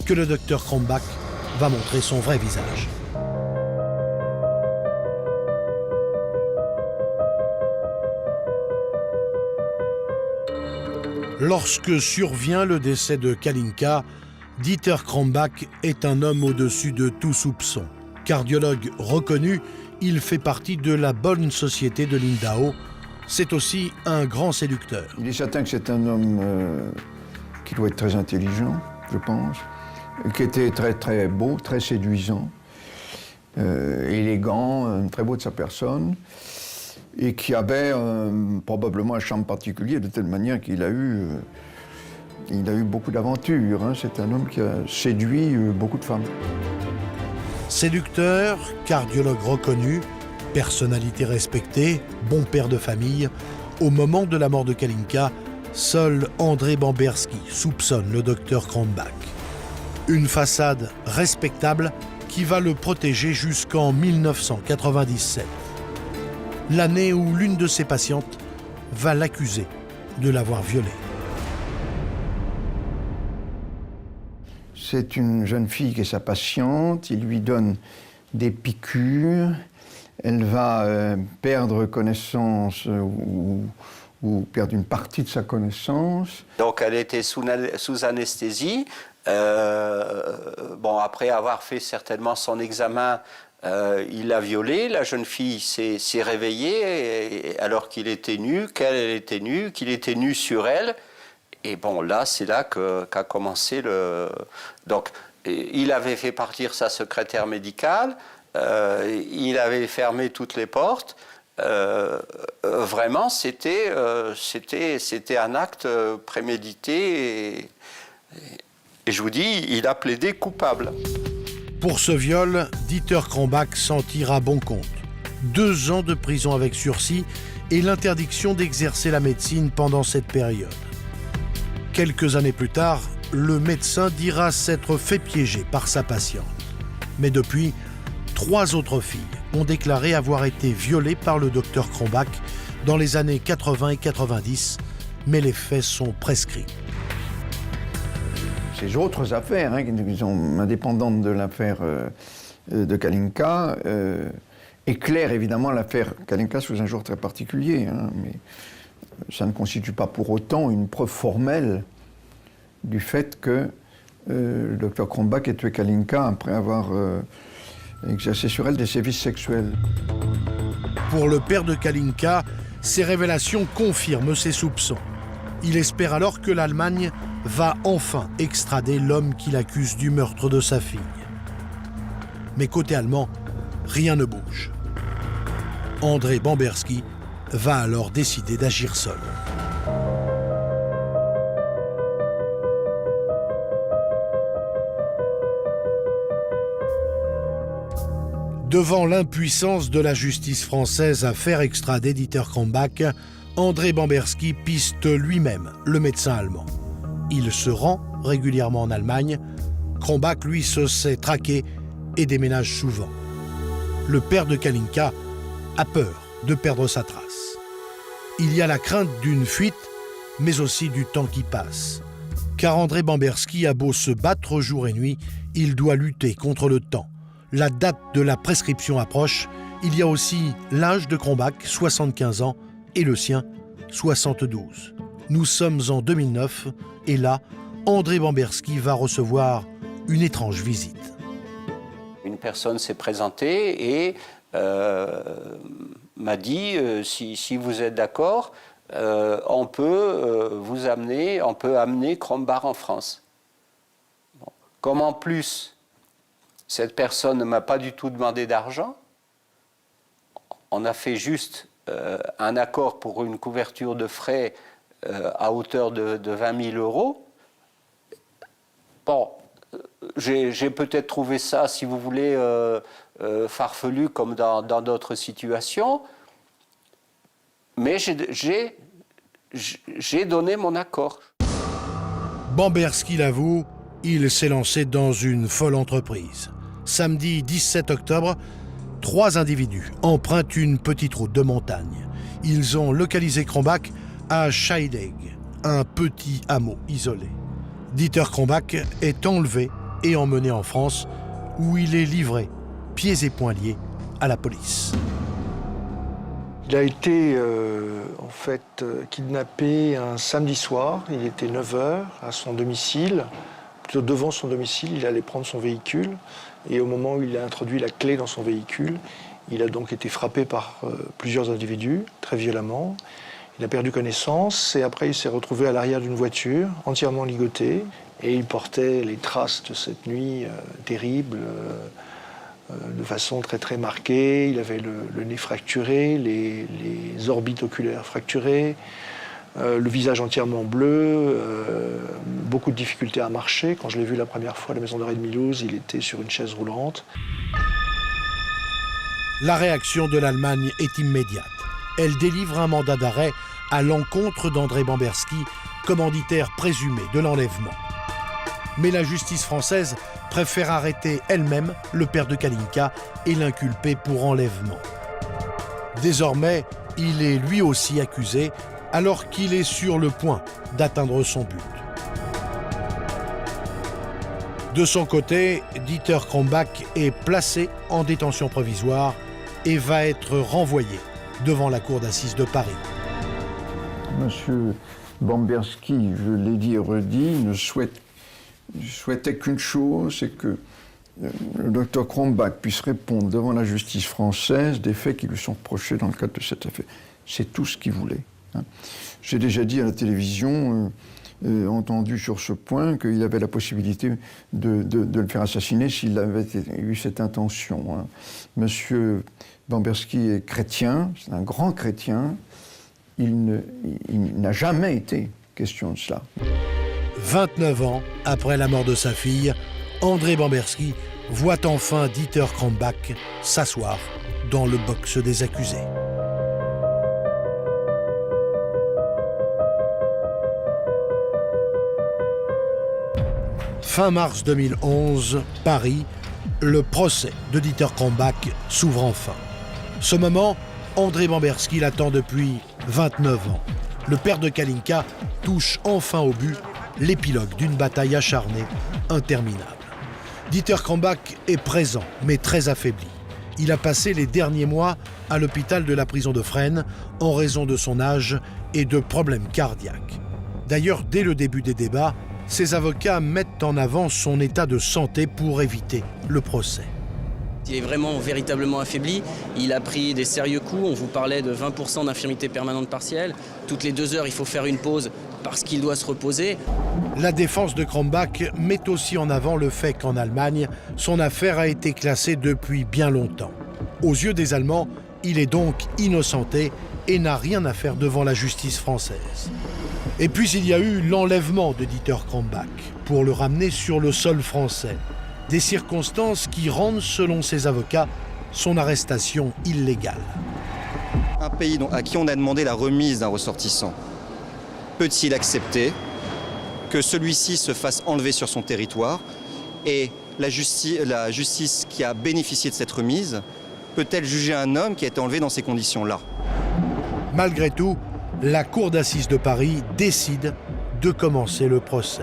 que le docteur Krombach va montrer son vrai visage. Lorsque survient le décès de Kalinka, Dieter Krombach est un homme au-dessus de tout soupçon. Cardiologue reconnu, il fait partie de la bonne société de Lindau. C'est aussi un grand séducteur. Il est certain que c'est un homme qui doit être très intelligent, je pense, qui était très très beau, très séduisant, élégant, très beau de sa personne, et qui avait probablement un charme particulier, de telle manière qu'il a eu beaucoup d'aventures. Hein. C'est un homme qui a séduit beaucoup de femmes. Séducteur, cardiologue reconnu, personnalité respectée, bon père de famille, au moment de la mort de Kalinka, seul André Bamberski soupçonne le docteur Krombach. Une façade respectable qui va le protéger jusqu'en 1997. L'année où l'une de ses patientes va l'accuser de l'avoir violée. C'est une jeune fille qui est sa patiente, il lui donne des piqûres, elle va perdre connaissance ou perdre une partie de sa connaissance. Donc elle était sous anesthésie. Bon, après avoir fait certainement son examen, il l'a violée. La jeune fille s'est réveillée alors qu'il était nu, qu'elle était nue, qu'il était nu sur elle. Et bon, là, c'est là qu'a commencé le... Donc, il avait fait partir sa secrétaire médicale, il avait fermé toutes les portes. Vraiment, c'était un acte prémédité. Et je vous dis, il a plaidé coupable. Pour ce viol, Dieter Krombach s'en tire à bon compte. 2 ans de prison avec sursis et l'interdiction d'exercer la médecine pendant cette période. Quelques années plus tard, le médecin dira s'être fait piéger par sa patiente. Mais depuis, 3 autres filles ont déclaré avoir été violées par le docteur Krombach dans les années 80 et 90, mais les faits sont prescrits. Ces autres affaires, hein, qui sont indépendantes de l'affaire de Kalinka, éclairent évidemment l'affaire Kalinka sous un jour très particulier, hein, mais ça ne constitue pas pour autant une preuve formelle du fait que le docteur Krombach ait tué Kalinka après avoir exercé sur elle des sévices sexuels. Pour le père de Kalinka, ces révélations confirment ses soupçons. Il espère alors que l'Allemagne va enfin extrader l'homme qu'il accuse du meurtre de sa fille. Mais côté allemand, rien ne bouge. André Bamberski va alors décider d'agir seul. Devant l'impuissance de la justice française à faire extrader Dieter Krombach, André Bamberski piste lui-même le médecin allemand. Il se rend régulièrement en Allemagne. Krombach, lui, se sait traquer et déménage souvent. Le père de Kalinka a peur de perdre sa trace. Il y a la crainte d'une fuite, mais aussi du temps qui passe. Car André Bamberski a beau se battre jour et nuit, il doit lutter contre le temps. La date de la prescription approche. Il y a aussi l'âge de Krombach, 75 ans, et le sien, 72. Nous sommes en 2009, et là, André Bamberski va recevoir une étrange visite. Une personne s'est présentée et m'a dit si vous êtes d'accord, on peut amener Krombach en France. Bon. Comme en plus, cette personne ne m'a pas du tout demandé d'argent, on a fait juste un accord pour une couverture de frais à hauteur de 20 000 euros. Bon, j'ai peut-être trouvé ça, si vous voulez, farfelu comme dans d'autres situations, mais j'ai donné mon accord. Bamberski l'avoue, il s'est lancé dans une folle entreprise. Samedi 17 octobre, 3 individus empruntent une petite route de montagne. Ils ont localisé Krombach à Scheidegg, un petit hameau isolé. Dieter Krombach est enlevé et emmené en France, où il est livré, pieds et poings liés, à la police. Il a été kidnappé un samedi soir, il était 9h à son domicile, plutôt devant son domicile, il allait prendre son véhicule et au moment où il a introduit la clé dans son véhicule, Il a donc été frappé par plusieurs individus, très violemment. Il a perdu connaissance et après il s'est retrouvé à l'arrière d'une voiture, entièrement ligoté. Et il portait les traces de cette nuit terrible, de façon très très marquée. Il avait le nez fracturé, les orbites oculaires fracturées, le visage entièrement bleu, beaucoup de difficultés à marcher. Quand je l'ai vu la première fois à la maison d'arrêt de Mulhouse, il était sur une chaise roulante. La réaction de l'Allemagne est immédiate. Elle délivre un mandat d'arrêt à l'encontre d'André Bamberski, commanditaire présumé de l'enlèvement. Mais la justice française préfère arrêter elle-même le père de Kalinka et l'inculper pour enlèvement. Désormais, il est lui aussi accusé alors qu'il est sur le point d'atteindre son but. De son côté, Dieter Krombach est placé en détention provisoire et va être renvoyé devant la cour d'assises de Paris. Monsieur Bamberski, je l'ai dit et redit, ne souhaitait qu'une chose, c'est que le docteur Krombach puisse répondre devant la justice française des faits qui lui sont reprochés dans le cadre de cette affaire. C'est tout ce qu'il voulait. J'ai déjà dit à la télévision, entendu sur ce point, qu'il avait la possibilité de le faire assassiner s'il avait eu cette intention. Monsieur Bamberski est chrétien, c'est un grand chrétien. Il n'a jamais été question de cela. 29 ans après la mort de sa fille, André Bamberski voit enfin Dieter Krombach s'asseoir dans le box des accusés. Fin mars 2011, Paris, le procès de Dieter Krombach s'ouvre enfin. Ce moment, André Bamberski l'attend depuis 29 ans. Le père de Kalinka touche enfin au but, l'épilogue d'une bataille acharnée, interminable. Dieter Krombach est présent, mais très affaibli. Il a passé les derniers mois à l'hôpital de la prison de Fresnes en raison de son âge et de problèmes cardiaques. D'ailleurs, dès le début des débats, ses avocats mettent en avant son état de santé pour éviter le procès. Il est vraiment véritablement affaibli, il a pris des sérieux coups, on vous parlait de 20% d'infirmité permanente partielle. Toutes les 2 heures, il faut faire une pause parce qu'il doit se reposer. La défense de Krombach met aussi en avant le fait qu'en Allemagne, son affaire a été classée depuis bien longtemps. Aux yeux des Allemands, il est donc innocenté et n'a rien à faire devant la justice française. Et puis il y a eu l'enlèvement de Dieter Krombach pour le ramener sur le sol français. Des circonstances qui rendent, selon ses avocats, son arrestation illégale. Un pays à qui on a demandé la remise d'un ressortissant, peut-il accepter que celui-ci se fasse enlever sur son territoire et la justice qui a bénéficié de cette remise peut-elle juger un homme qui a été enlevé dans ces conditions-là? Malgré tout, la cour d'assises de Paris décide de commencer le procès.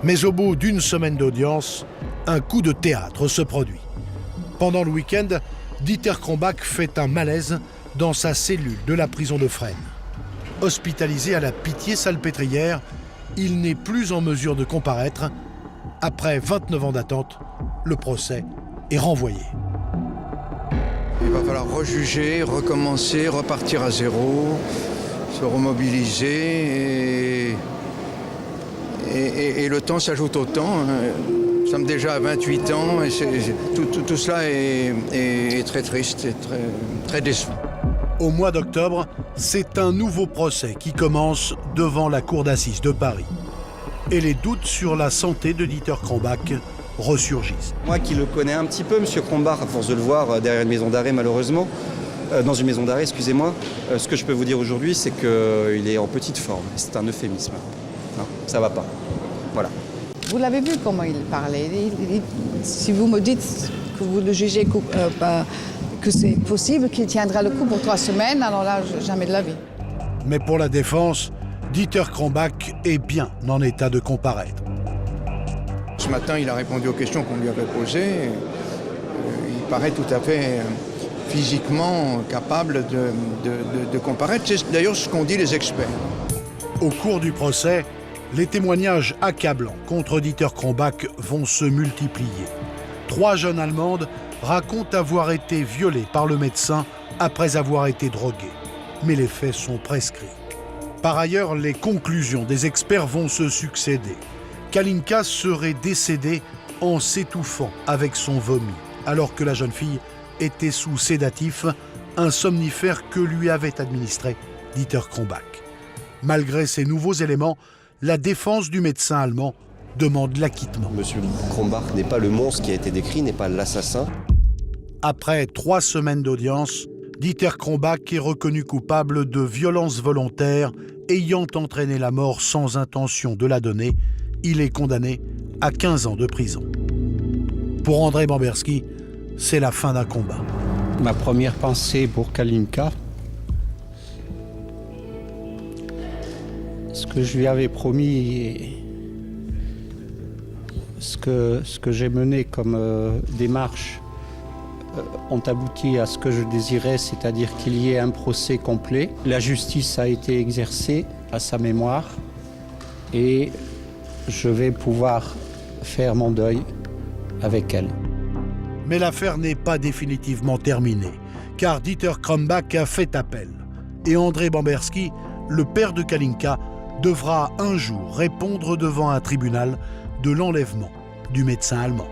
Mais au bout d'une semaine d'audience, un coup de théâtre se produit. Pendant le week-end, Dieter Krombach fait un malaise dans sa cellule de la prison de Fresnes. Hospitalisé à la Pitié-Salpêtrière, il n'est plus en mesure de comparaître. Après 29 ans d'attente, le procès est renvoyé. Il va falloir rejuger, recommencer, repartir à zéro, se remobiliser et le temps s'ajoute au temps. Nous sommes déjà à 28 ans et tout cela est très triste et très décevant. Au mois d'octobre, c'est un nouveau procès qui commence devant la cour d'assises de Paris. Et les doutes sur la santé de Dieter Krombach ressurgissent. Moi qui le connais un petit peu, M. Krombach, à force de le voir derrière une maison d'arrêt malheureusement, dans une maison d'arrêt, excusez-moi, ce que je peux vous dire aujourd'hui, c'est qu'il est en petite forme. C'est un euphémisme. Non, ça va pas. Voilà. Vous l'avez vu comment il parlait. Si vous me dites que vous le jugez que c'est possible qu'il tiendra le coup pour 3 semaines, alors là, jamais de la vie. Mais pour la défense, Dieter Krombach est bien en état de comparaître. Ce matin, il a répondu aux questions qu'on lui avait posées. Il paraît tout à fait physiquement capable de comparaître. C'est d'ailleurs ce qu'ont dit les experts. Au cours du procès, les témoignages accablants contre Dieter Krombach vont se multiplier. 3 jeunes Allemandes raconte avoir été violée par le médecin après avoir été droguée. Mais les faits sont prescrits. Par ailleurs, les conclusions des experts vont se succéder. Kalinka serait décédée en s'étouffant avec son vomi, alors que la jeune fille était sous sédatif, un somnifère que lui avait administré Dieter Krombach. Malgré ces nouveaux éléments, la défense du médecin allemand demande l'acquittement. Monsieur Krombach n'est pas le monstre qui a été décrit, n'est pas l'assassin. Après 3 semaines d'audience, Dieter Krombach est reconnu coupable de violences volontaires ayant entraîné la mort sans intention de la donner. Il est condamné à 15 ans de prison. Pour André Bamberski, c'est la fin d'un combat. Ma première pensée pour Kalinka, ce que je lui avais promis, ce que j'ai mené comme démarche ont abouti à ce que je désirais, c'est-à-dire qu'il y ait un procès complet. La justice a été exercée à sa mémoire et je vais pouvoir faire mon deuil avec elle. Mais l'affaire n'est pas définitivement terminée, car Dieter Krombach a fait appel. Et André Bamberski, le père de Kalinka, devra un jour répondre devant un tribunal de l'enlèvement du médecin allemand.